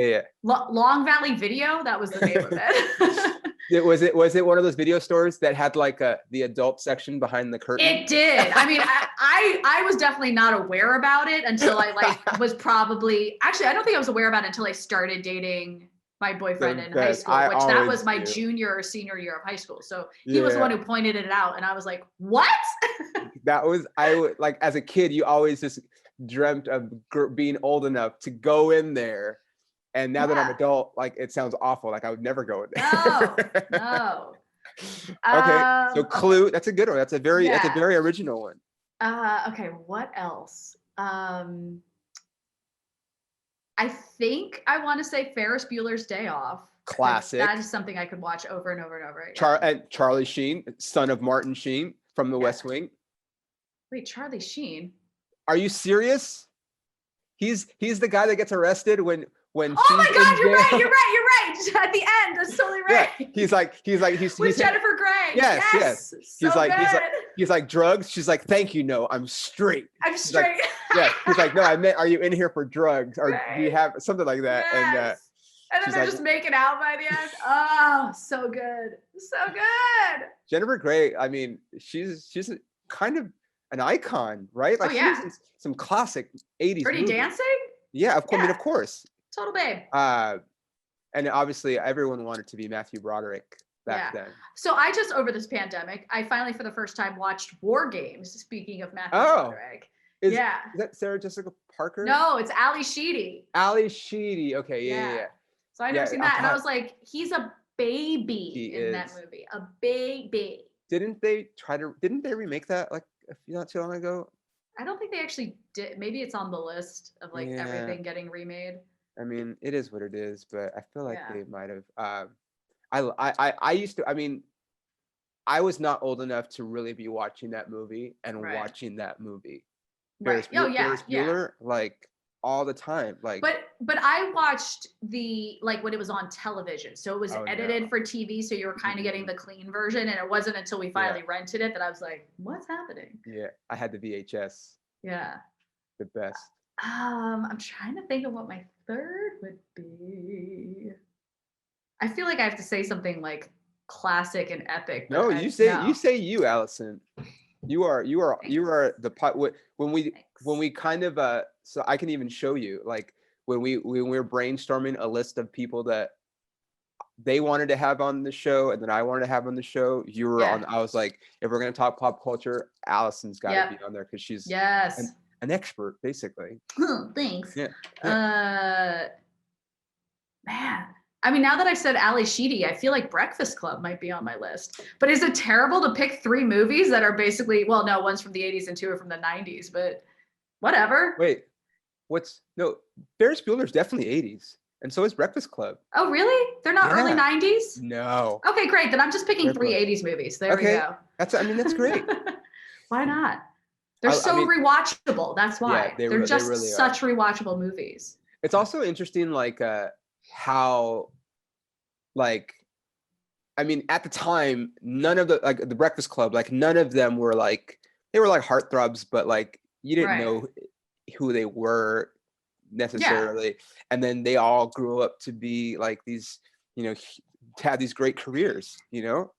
Long Valley Video. That was the name of it. Was it one of those video stores that had like the adult section behind the curtain? It did. I mean, I was definitely not aware about it until I like was probably actually I don't think I was aware about it until I started dating my boyfriend in high school, which that was my junior or senior year of high school. So he was the one who pointed it out, and I was like, "What?" I would like as a kid, you always just dreamt of being old enough to go in there. And now that I'm adult, like it sounds awful. Like I would never go in there. No. Okay, so Clue. That's a good one. That's a very original one. Okay, what else? I think I want to say Ferris Bueller's Day Off. Classic. That is something I could watch over and over and over. And Charlie Sheen, son of Martin Sheen from The West Wing. Wait, Charlie Sheen? Are you serious? He's the guy that gets arrested when oh my God, you're right. At the end, that's totally right. Yeah, he's with Jennifer Grey. Yes. So he's like drugs. She's like, thank you, no, I'm straight. I'm straight. He's like, no, I meant, are you in here for drugs or do you have something like that? Yes. And then they're just making out by the end. Oh, so good, so good. Jennifer Grey. I mean, she's kind of an icon, right? Like she's some classic 80s. Dirty movies. Dancing. Yeah, I mean, of course. Total babe. And obviously everyone wanted to be Matthew Broderick back then. So I just, over this pandemic, I finally for the first time watched War Games, speaking of Matthew Broderick. Is that Sarah Jessica Parker? No, it's Ali Sheedy. Ali Sheedy. Okay, yeah. So I never seen that. And I was like, he's a baby in that movie. A baby. Didn't they remake that like not too long ago? I don't think they actually did. Maybe it's on the list of like everything getting remade. I mean, it is what it is, but I feel like they might have. I used to. I mean, I was not old enough to really be watching that movie and watching that movie. Right. Ferris Bueller, like all the time. Like, but I watched like when it was on television, so it was edited for TV, so you were kind of getting the clean version, and it wasn't until we finally rented it that I was like, "What's happening?" Yeah, I had the VHS. Yeah. The best. I'm trying to think of what my third would be. I feel like I have to say something like classic and epic. No, you say you, Allison. You are the pot. When we kind of so I can even show you like when we're brainstorming a list of people that they wanted to have on the show and then I wanted to have on the show. You were on. I was like, if we're gonna talk pop culture, Allison's got to be on there because she's an expert, basically. Thanks. Yeah. Man. I mean, now that I said Ali Sheedy, I feel like Breakfast Club might be on my list. But is it terrible to pick 3 movies that are basically, well, no, one's from the 80s and 2 are from the 90s, but whatever. Wait, Ferris Bueller's definitely 80s. And so is Breakfast Club. Oh, really? They're not early 90s? No. Okay, great. Then I'm just picking 3 80s movies. There we go. That's great. Why not? They're rewatchable. That's why. Yeah, they're just really such rewatchable movies. It's also interesting, like, how, like, I mean, at the time, none of the Breakfast Club, like, none of them were like, they were like heartthrobs, but like, you didn't know who they were necessarily. And then they all grew up to be like these, to have these great careers, and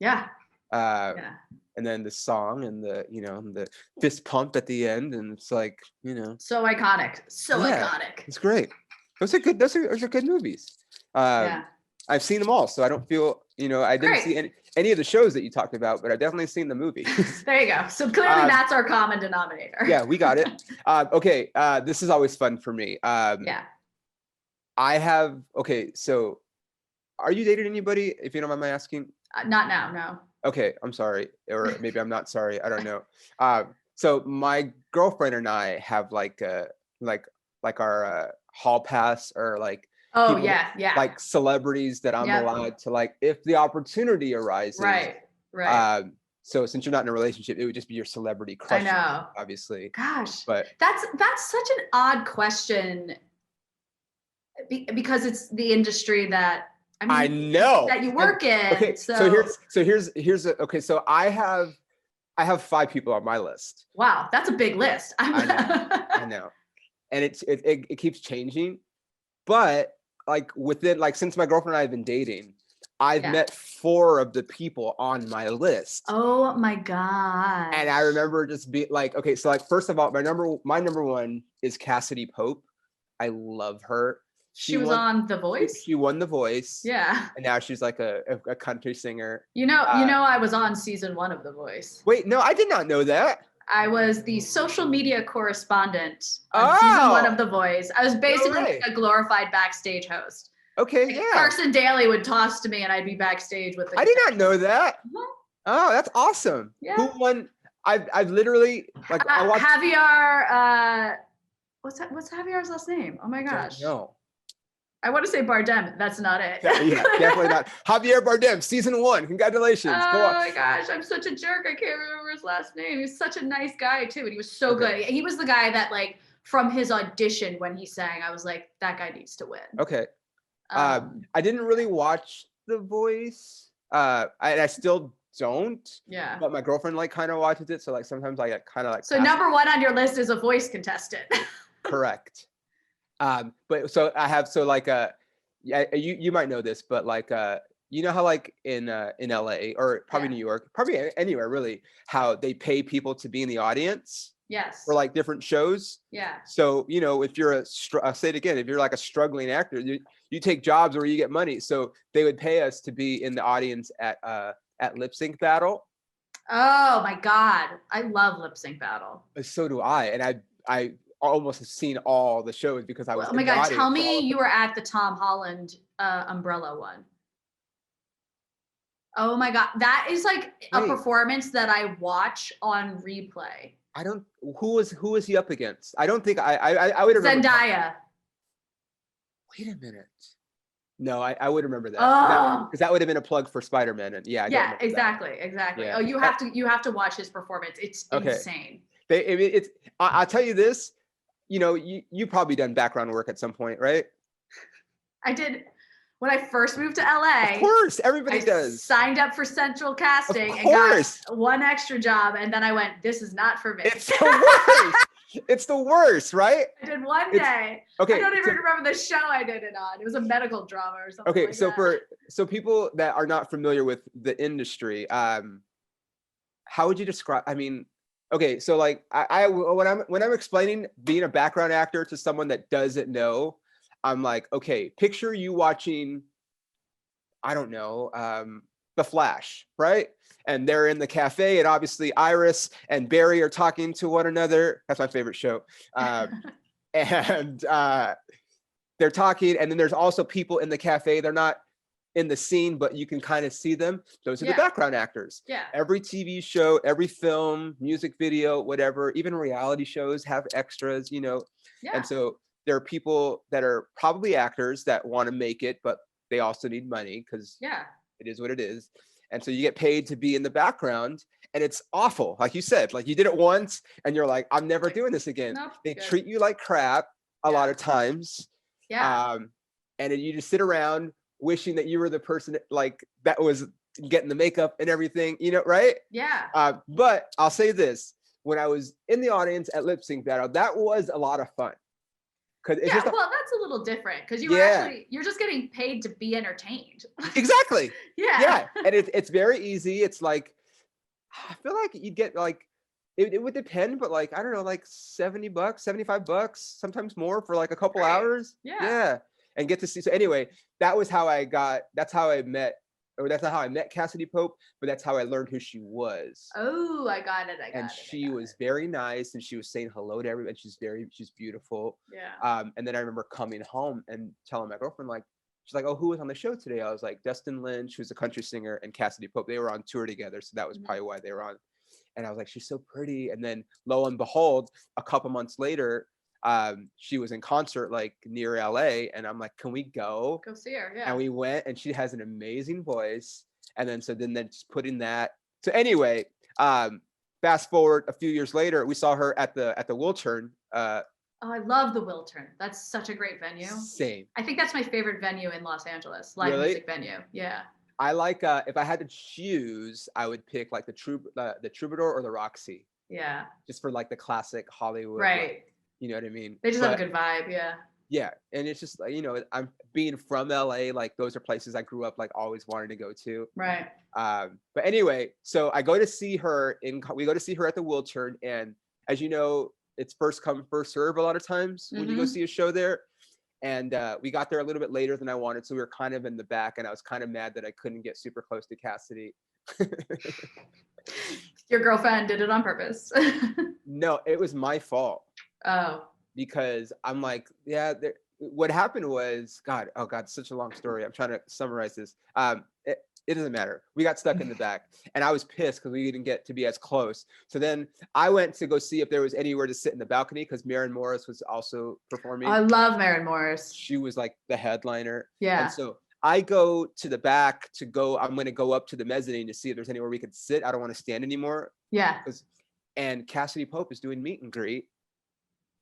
then the song and the fist pump at the end, and it's like, so iconic, iconic. It's great. Those are good movies. I've seen them all, so I don't feel, I didn't see any of the shows that you talked about, but I've definitely seen the movies. There you go. So clearly that's our common denominator. Yeah, we got it. Okay, this is always fun for me. So are you dating anybody, if you don't mind my asking? Not now, no. Okay, I'm sorry, or maybe I'm not sorry. I don't know. So my girlfriend and I have like our hall pass, or like like celebrities that I'm allowed to, like, if the opportunity arises. Right. So since you're not in a relationship, it would just be your celebrity crush. I know. Obviously. Gosh, but that's such an odd question because it's the industry that I know that you work in. Okay, so here's okay. So I have 5 people on my list. Wow, that's a big list. I know, and it keeps changing, but like within like since my girlfriend and I have been dating, I've met 4 of the people on my list. Oh my god! And I remember just being like, okay, so like first of all, my number 1 is Cassidy Pope. I love her. She was on The Voice. She won The Voice. Yeah. And now she's like a country singer. You know, I was on season 1 of The Voice. Wait, no, I did not know that. I was the social media correspondent on season 1 of The Voice. I was basically like a glorified backstage host. Okay, like Carson Daly would toss to me and I'd be backstage with the I did not know that. Oh, that's awesome. Yeah. Who won? I've literally like I watched Javier. What's Javier's last name? Oh my gosh. No. I want to say Bardem. That's not it. Yeah, definitely not. Javier Bardem, season 1. Congratulations. Oh Go on. my gosh, I'm such a jerk. I can't remember his last name. He's such a nice guy too, and he was so good. He was the guy that like from his audition when he sang, I was like, that guy needs to win. Okay. I didn't really watch The Voice. I still don't. Yeah. But my girlfriend like kind of watches it, so like sometimes I get kind of like. So number 1 on your list is a Voice contestant. Correct. But so I have you might know this, but like you know how like in LA or probably New York, probably anywhere really, how they pay people to be in the audience. Yes. For like different shows. Yeah. So you know if you're I'll say it again, if you're like a struggling actor, you take jobs where you get money. So they would pay us to be in the audience at Lip Sync Battle. Oh my God, I love Lip Sync Battle. So do I, and I almost have seen all the shows because I was. Oh my God, tell me you were at the Tom Holland umbrella one. Oh my God, that is like a performance that I watch on replay. I don't. Who was he up against? I don't think I would remember. Zendaya. Wait a minute. No, I would remember that because that would have been a plug for Spider-Man, and yeah, exactly. Yeah. Oh, you have to watch his performance. It's insane. I'll tell you this. You know, you probably done background work at some point, right? I did. When I first moved to LA, of course, everybody does. Signed up for Central Casting and got one extra job, and then I went, "This is not for me." It's the worst. It's the worst, right? I did one day. Okay. I don't even remember the show I did it on. It was a medical drama or something. Okay, like so that. so people that are not familiar with the industry, how would you describe? I mean, okay, so like when I'm explaining being a background actor to someone that doesn't know, I'm like, okay, picture you watching, I don't know, The Flash, right? And they're in the cafe, and obviously Iris and Barry are talking to one another. That's my favorite show. And they're talking, and then there's also people in the cafe. They're not in the scene, but you can kind of see them. Those are the background actors. Yeah. Every TV show, every film, music video, whatever, even reality shows have extras, you know. Yeah. And so there are people that are probably actors that want to make it, but they also need money because it is what it is. And so you get paid to be in the background, and it's awful. Like you said, like you did it once and you're like, I'm never doing this again. Nope, they treat you like crap a lot of times. Yeah. And then you just sit around wishing that you were the person like that was getting the makeup and everything, you know, right? Yeah. But I'll say this, when I was in the audience at Lip Sync Battle, that was a lot of fun. Well, that's a little different because you're just getting paid to be entertained. Exactly. Yeah. And it's very easy. It's like, I feel like you'd get like, it would depend, but like, I don't know, like $70, $75, sometimes more for like a couple hours. Yeah. And get to see. So anyway, that's how I met Cassidy Pope, but that's how I learned who she was. Oh, I got it. And she was very nice, and she was saying hello to everybody. She's beautiful. Yeah. And then I remember coming home and telling my girlfriend, like, she's like, "Oh, who was on the show today?" I was like, Dustin Lynch, who's a country singer, and Cassidy Pope. They were on tour together, so that was probably why they were on. And I was like, "She's so pretty." And then lo and behold, a couple months later, she was in concert like near LA, and I'm like, can we go see her? Yeah. And we went, and she has an amazing voice. And then just putting that. So anyway, Fast forward a few years later, we saw her at the Wiltern. Oh, I love the Wiltern. That's such a great venue. Same. I think that's my favorite venue in Los Angeles, live Really? music venue. Yeah. I like, if I had to choose, I would pick like the Troubadour or the Roxy. Yeah. Just for like the classic Hollywood. Right. Like, you know what I mean? They just have a good vibe. Yeah. Yeah. And it's just like, I'm being from LA, like those are places I grew up like always wanted to go to. Right. But anyway, so we go to see her at the Wiltern, and as you know, it's first come, first serve a lot of times when you go see a show there. And we got there a little bit later than I wanted, so we were kind of in the back, and I was kind of mad that I couldn't get super close to Cassidy. Your girlfriend did it on purpose. No, it was my fault. Oh. Because I'm like, yeah, what happened was, God, such a long story. I'm trying to summarize this. It doesn't matter. We got stuck in the back, and I was pissed because we didn't get to be as close. So then I went to go see if there was anywhere to sit in the balcony because Maren Morris was also performing. I love Maren Morris. She was like the headliner. Yeah. And so I go to the back I'm going to go up to the mezzanine to see if there's anywhere we could sit. I don't want to stand anymore. Yeah. And Cassidy Pope is doing meet and greet,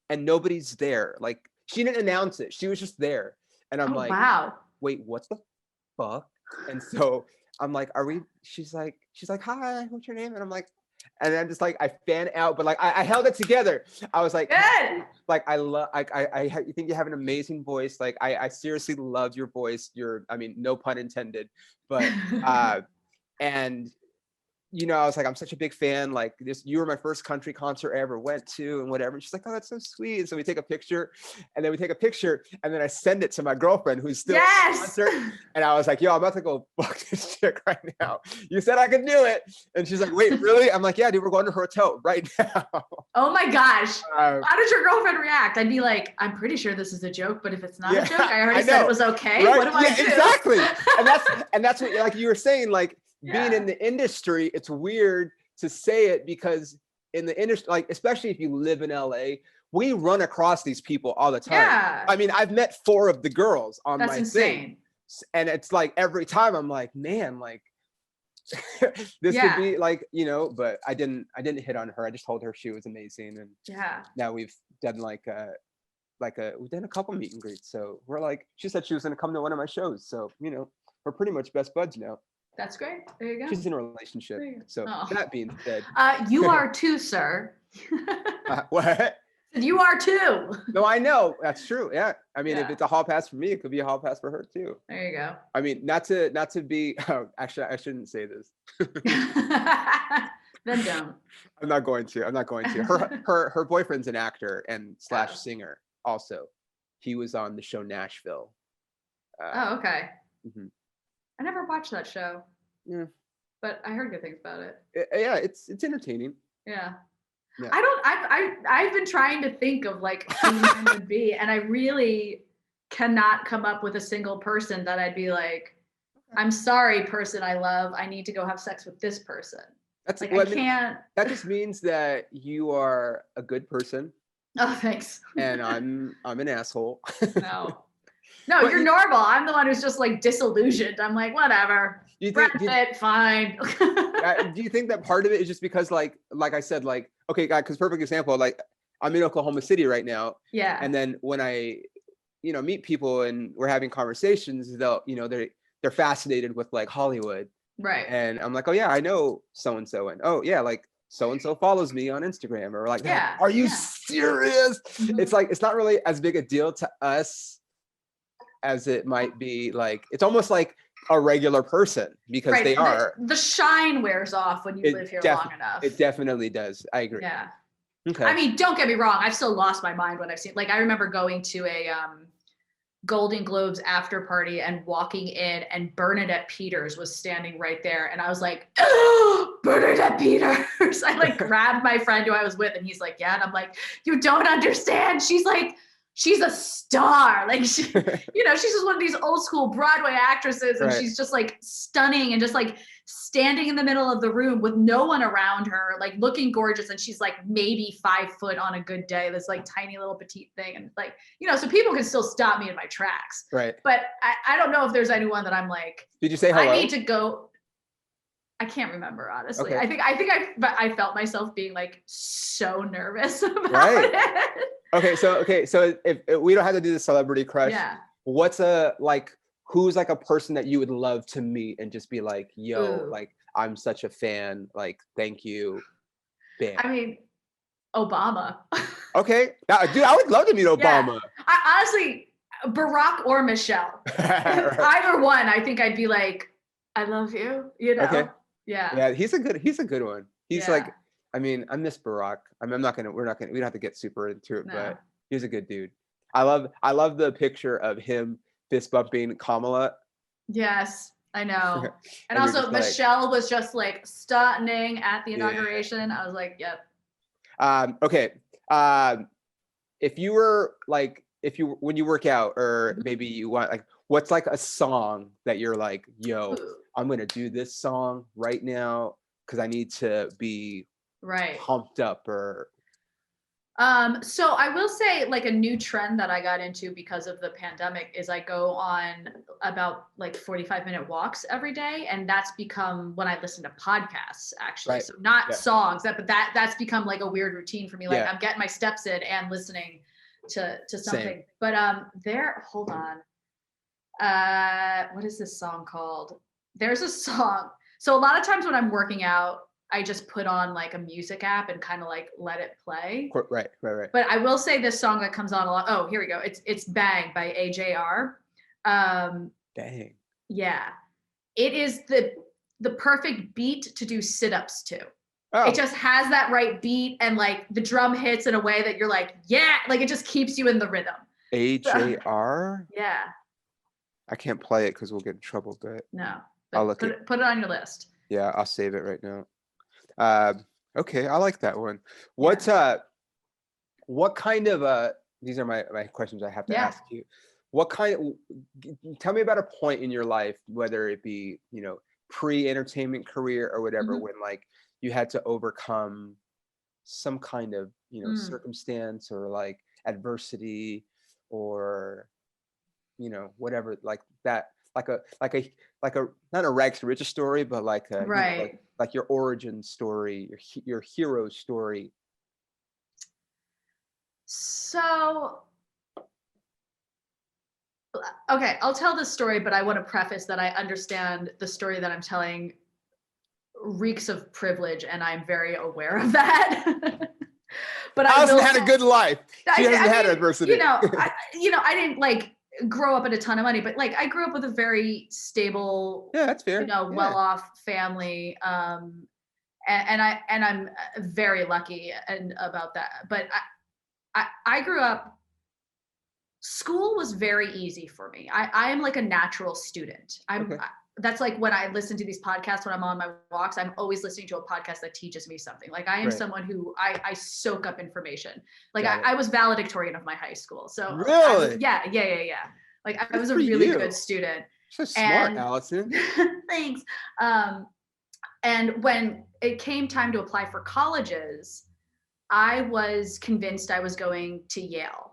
and nobody's there. Like, she didn't announce it. She was just there. And I'm like, wow. Wait, what the fuck? And so I'm like, she's like, hi, what's your name? And I'm like, and I'm just like, I fan out, but like, I held it together. I was like, good. Like, I think you have an amazing voice. Like, I seriously love your voice. No pun intended, but, and I was like, I'm such a big fan. Like, you were my first country concert I ever went to, and whatever. And she's like, oh, that's so sweet. And so we take a picture, and then I send it to my girlfriend, who's still at the concert. And I was like, yo, I'm about to go fuck this chick right now. You said I could do it. And she's like, wait, really? I'm like, yeah, dude, we're going to her hotel right now. Oh my gosh. How did your girlfriend react? I'd be like, I'm pretty sure this is a joke, but if it's not a joke, I already said it was okay. Right? What do I do? Exactly. and that's what, like you were saying, like, being in the industry, it's weird to say it because in the industry, like, especially if you live in LA, we run across these people all the time. Yeah. I mean, I've met 4 of the girls on my thing. And it's like every time I'm like, man, like this could be like, but I didn't hit on her. I just told her she was amazing. And now we've done we've done a couple meet and greets. So we're like, she said she was going to come to one of my shows. So, we're pretty much best buds now. That's great. There you go. She's in a relationship. So that being said. You are too, sir. What? You are too. No, I know. That's true. Yeah. I mean, if it's a hall pass for me, it could be a hall pass for her too. There you go. I mean, not to be, actually, I shouldn't say this. Then don't. I'm not going to. Her boyfriend's an actor and / singer also. He was on the show Nashville. Okay. Mm-hmm. I never watched that show. Yeah. But I heard good things about it. Yeah, it's entertaining. Yeah. Yeah. I've been trying to think of like who mine would be, and I really cannot come up with a single person that I'd be like, I'm sorry, person I love, I need to go have sex with this person. That's like, I can't. That just means that you are a good person. Oh, thanks. And I'm an asshole. No, but you're normal. I'm the one who's just like disillusioned. I'm like, whatever. Brad Pitt, fine. Do you think that part of it is just because like I said, like, okay, guy, because perfect example, like I'm in Oklahoma City right now. Yeah. And then when I, meet people and we're having conversations, they're fascinated with like Hollywood. Right. And I'm like, oh yeah, I know so-and-so. And oh yeah, like so-and-so follows me on Instagram, or like, are you serious? Mm-hmm. It's like, it's not really as big a deal to us as it might be. Like, it's almost like a regular person because they are. The shine wears off when you live here long enough. It definitely does. I agree. Yeah. Okay. I mean, don't get me wrong. I've still lost my mind when I've seen, like, I remember going to a Golden Globes after party and walking in, and Bernadette Peters was standing right there. And I was like, oh, Bernadette Peters. I like grabbed my friend who I was with, and he's like, yeah. And I'm like, you don't understand. She's a star. Like, she's just one of these old school Broadway actresses, and she's just like stunning and just like standing in the middle of the room with no one around her, like looking gorgeous. And she's like maybe 5 foot on a good day, this like tiny little petite thing. And like, so people can still stop me in my tracks. Right. But I don't know if there's anyone that I'm like, did you say hello? I need to go. I can't remember, honestly. Okay. I felt myself being like so nervous about it. Okay, so if we don't have to do the celebrity crush, Yeah. what's who's like a person that you would love to meet and just be like, yo, Ooh. like I'm such a fan, like thank you. Bam. I mean, Obama. Okay, dude, I would love to meet Obama. Yeah. I honestly, Barack or Michelle, either one, I think I'd be like, I love you. You know? Okay. Yeah. Yeah, he's a good one. He's Yeah. like, I mean, I miss Barack. I mean, we don't have to get super into it, No. but he's a good dude. I love the picture of him fist bumping Kamala. Yes, I know. And And you're also just like- Michelle was just like stunning at the inauguration. I was like, yep. Okay. If you were like, when you work out, or maybe you want like, what's like a song that you're like, yo, Ooh. I'm gonna do this song right now because I need to be Right. pumped up, or So I will say like a new trend that I got into because of the pandemic is I go on about like 45-minute walks every day. And that's become when I listen to podcasts, actually. Right. So not Yeah. songs, but that's become like a weird routine for me. Like Yeah. I'm getting my steps in and listening to something. Same. But hold on. What is this song called? There's a song. So a lot of times when I'm working out, I just put on like a music app and kind of like let it play. Right. But I will say this song that comes on a lot. Oh, here we go. It's Bang by AJR. Dang. Yeah. It is the perfect beat to do sit-ups to. Oh, It just has that right beat, and like the drum hits in a way that you're like, yeah, like it just keeps you in the rhythm. AJR? Yeah. I can't play it because we'll get in trouble, but No. I'll look put it on your list. yeah, I'll save it right now. Okay, I like that one. What kind of these are my questions I have to ask you. What tell me about a point in your life, whether it be, pre-entertainment career or whatever, when like you had to overcome some kind of, circumstance or like adversity or, whatever, like that, like a not a rags to riches story, but like a, Right. like your origin story, your hero story. So, okay, I'll tell this story, but I want to preface that I understand the story that I'm telling reeks of privilege, and I'm very aware of that. But Alison had a good life. She hasn't had adversity. I didn't like grow up in a ton of money, but like I grew up with a very stable, yeah, that's fair. well-off family. And I'm very lucky about that. But I grew up, school was very easy for me. I am like a natural student. That's like when I listen to these podcasts, when I'm on my walks, I'm always listening to a podcast that teaches me something. Like I am someone who I soak up information. Like I was valedictorian of my high school. So really? Yeah. Like I was a really good student. So smart, Alison. Thanks. And when it came time to apply for colleges, I was convinced I was going to Yale.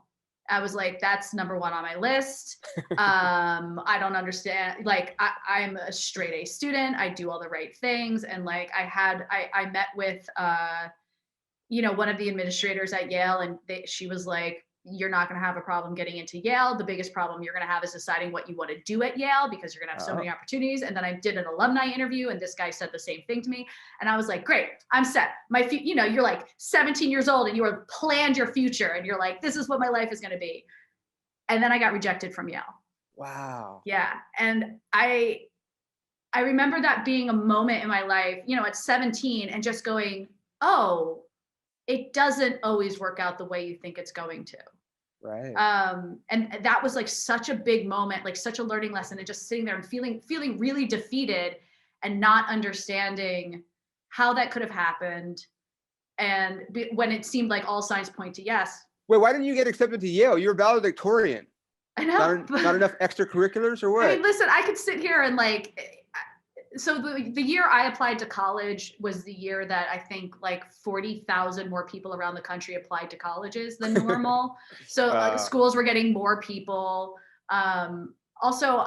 I was like, that's number one on my list. I don't understand. Like, I'm a straight A student. I do all the right things. And like, I met with, one of the administrators at Yale, and she was like, you're not going to have a problem getting into Yale. The biggest problem you're going to have is deciding what you want to do at Yale, because you're going to have so many opportunities. And then I did an alumni interview, and this guy said the same thing to me. And I was like, great, I'm set. You're like 17 years old and you have planned your future, and you're like, this is what my life is going to be. And then I got rejected from Yale. Wow. Yeah. And I remember that being a moment in my life, at 17, and just going, oh, it doesn't always work out the way you think it's going to. Right. And that was like such a big moment, like such a learning lesson, and just sitting there and feeling really defeated and not understanding how that could have happened. And when it seemed like all signs point to yes. Wait, why didn't you get accepted to Yale? You're valedictorian. I know. Not enough extracurriculars, or what? I mean, listen, I could sit here and like, so the year I applied to college was the year that I think like 40,000 more people around the country applied to colleges than normal. So schools were getting more people. Also,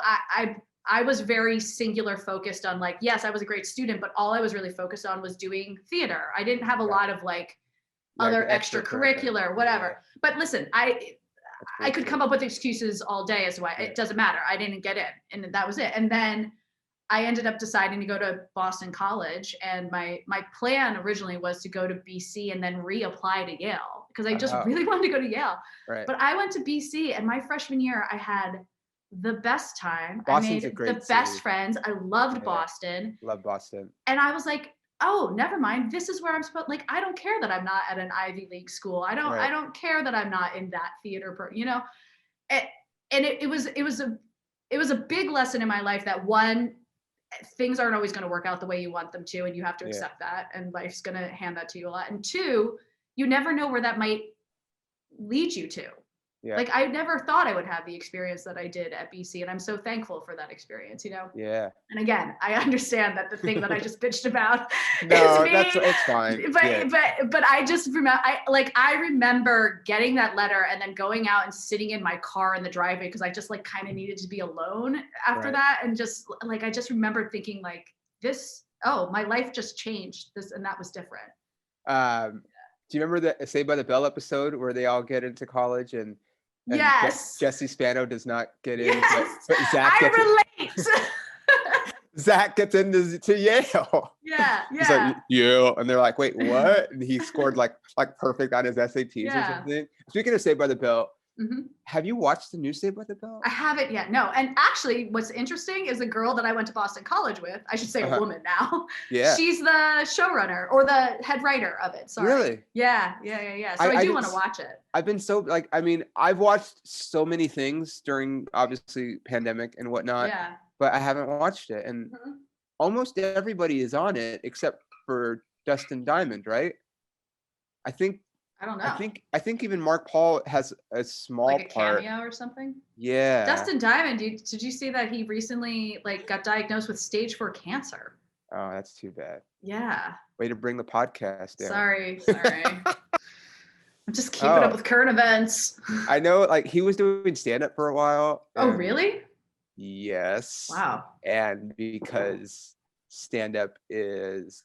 I was very singular focused on like, yes, I was a great student, but all I was really focused on was doing theater. I didn't have a lot of like other extracurricular, whatever. Yeah. But listen, I could come up with excuses all day as to why it doesn't matter. I didn't get in, and that was it. And then I ended up deciding to go to Boston College, and my plan originally was to go to BC and then reapply to Yale because I just really wanted to go to Yale. Right. But I went to BC, and my freshman year, I had the best time. Boston's I made the best friends. I loved Boston. Love Boston. And I was like, oh, never mind. This is where I'm supposed. Like, I don't care that I'm not at an Ivy League school. I don't care that I'm not in that theater. And it was a big lesson in my life that one, things aren't always going to work out the way you want them to, and you have to accept that, and life's going to hand that to you a lot. And two, you never know where that might lead you to. Yeah. Like, I never thought I would have the experience that I did at BC, and I'm so thankful for that experience, Yeah. And again, I understand that the thing that I just bitched about is me. It's fine. But I just remember, I remember getting that letter and then going out and sitting in my car in the driveway because I just like kind of needed to be alone after that, and just like I just remember thinking like my life just changed and that was different. Do you remember the Saved by the Bell episode where they all get into college and yes, Jesse Spano does not get in, but Zach gets relate. Zach gets into Yale. Yeah. He's like, Yale, and they're like, wait, what? And he scored like perfect on his SATs or something. Speaking of Saved by the Bell, have you watched the new Saved by the Bell? I haven't yet. No. And actually, what's interesting is the girl that I went to Boston College with. I should say a woman now. Yeah. She's the showrunner or the head writer of it. Sorry. Really? Yeah. So I do want to watch it. I've been so I've watched so many things during obviously pandemic and whatnot. Yeah. But I haven't watched it, and almost everybody is on it except for Dustin Diamond, right? I don't know. I think even Mark Paul has a small like a cameo or something. Yeah. Dustin Diamond, did you see that he recently got diagnosed with stage 4 cancer? Oh, that's too bad. Yeah. Way to bring the podcast down. Sorry. I'm just keeping up with current events. I know, he was doing stand-up for a while. Oh, really? Yes. Wow. And because stand-up it's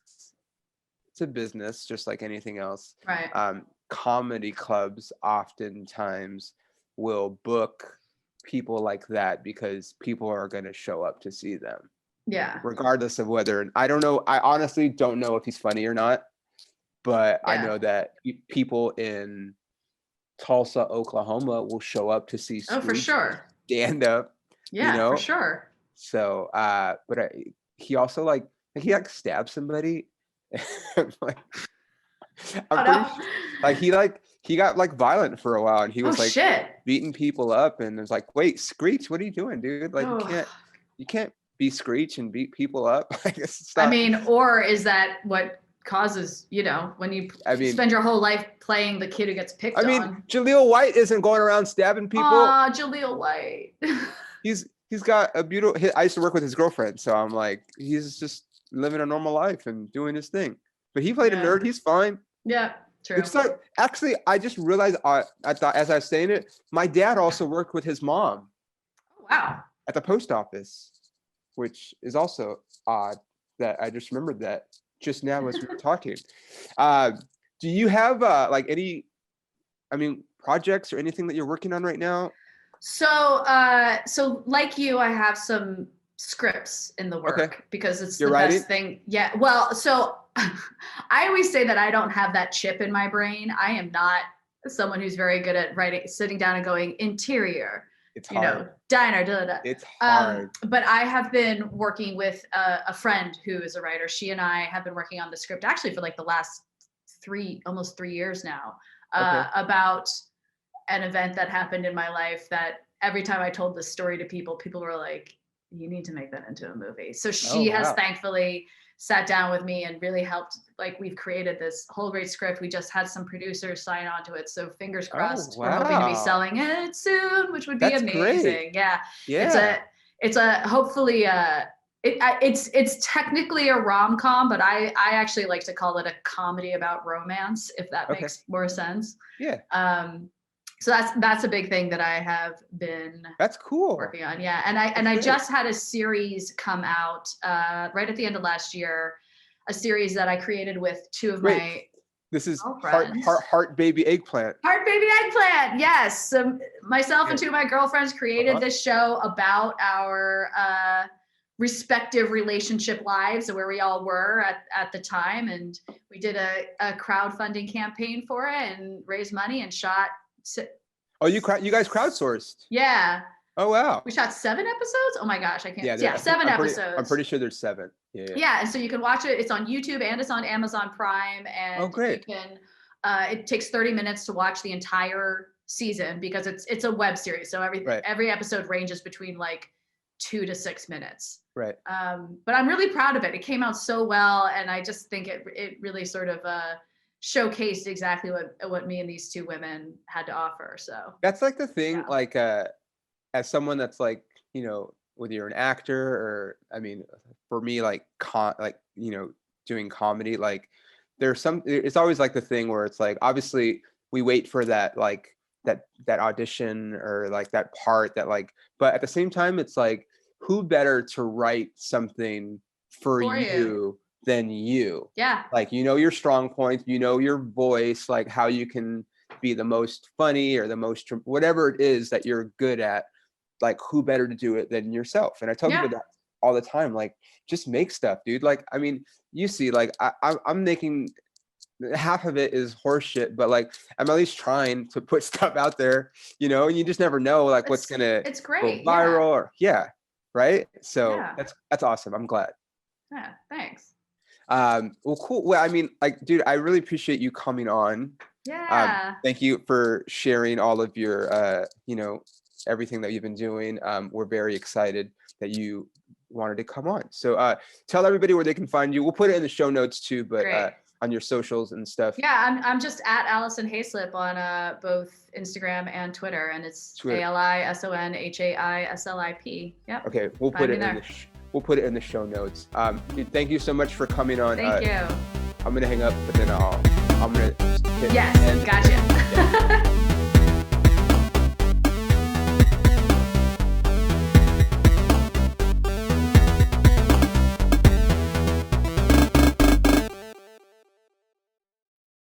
a business just like anything else. Right. Comedy clubs oftentimes will book people like that because people are going to show up to see them. Yeah. Regardless of whether, I don't know. I honestly don't know if he's funny or not, but I know that people in Tulsa, Oklahoma will show up to see for sure stand up. Yeah, for sure. So, but he also he stabbed somebody. He got violent for a while, and he was beating people up, and it's like, wait, Screech, what are you doing, dude? You can't be Screech and beat people up. I mean, or is that what causes, when you spend your whole life playing the kid who gets picked on? Jaleel White isn't going around stabbing people. Jaleel White. He's got a beautiful. I used to work with his girlfriend, so I'm like, he's just living a normal life and doing his thing. But he played a nerd. He's fine. Yeah, true. It's actually, I just realized. I thought as I was saying it, my dad also worked with his mom. Oh, wow. At the post office, which is also odd that I just remembered that just now as we were talking. Do you have any, projects or anything that you're working on right now? So like you, I have some scripts in the work because it's the best thing. Yeah. Well, so I always say that I don't have that chip in my brain. I am not someone who's very good at writing, sitting down and going interior. It's hard. Diner, da, da, da. It's hard. But I have been working with a friend who is a writer. She and I have been working on the script actually for the last almost 3 years now, about an event that happened in my life that every time I told this story to people were like, you need to make that into a movie. So she has thankfully sat down with me and really helped. We've created this whole great script. We just had some producers sign on to it. So fingers crossed, we're hoping to be selling it soon, which would be amazing. Great. Yeah. It's a hopefully it's technically a rom-com, but I actually like to call it a comedy about romance, if that makes more sense. Yeah. So that's a big thing that I have been That's cool. working on. Yeah. And I just had a series come out right at the end of last year, a series that I created with two of my This is Heart Baby Eggplant. Heart Baby Eggplant. Yes. So myself and two of my girlfriends created this show about our respective relationship lives and where we all were at the time. And we did a crowdfunding campaign for it and raised money and shot. Oh, you guys crowdsourced? Yeah. Oh, wow. We shot 7 episodes. Oh my gosh, I can't. Yeah, 7 episodes. I'm pretty sure there's 7. Yeah, and so you can watch it. It's on YouTube and it's on Amazon Prime. And great. You can. It takes 30 minutes to watch the entire season because it's a web series. So every episode ranges between like 2 to 6 minutes. Right. But I'm really proud of it. It came out so well, and I just think it really sort of showcased exactly what me and these two women had to offer. So that's like the thing, like as someone that's like, you know, whether you're an actor or, I mean, for me, like you know, doing comedy, like it's always like the thing where it's like, obviously we wait for that, like that audition or like that part that like, but at the same time, it's like, who better to write something for you than you? Yeah. Like, you know, your strong points, you know, your voice, like how you can be the most funny or the most, whatever it is that you're good at, like who better to do it than yourself? And I tell people that all the time, like, just make stuff, dude. Like, I mean, you see, like I'm making, half of it is horseshit, but like I'm at least trying to put stuff out there, you know, and you just never know like what's gonna go viral or right? So that's awesome. I'm glad. Yeah, thanks. Well, cool. Well, I mean, like, dude, I really appreciate you coming on. Yeah. Thank you for sharing all of your, you know, everything that you've been doing. We're very excited that you wanted to come on. So tell everybody where they can find you. We'll put it in the show notes too, but on your socials and stuff. Yeah, I'm just at Alison Haislip on both Instagram and Twitter, and it's ALISONHAISLIP. Yep. Okay, we'll put it in the show notes. Dude, thank you so much for coming on. Thank you. I'm gonna hang up, but then I'm gonna hit Yes, gotcha.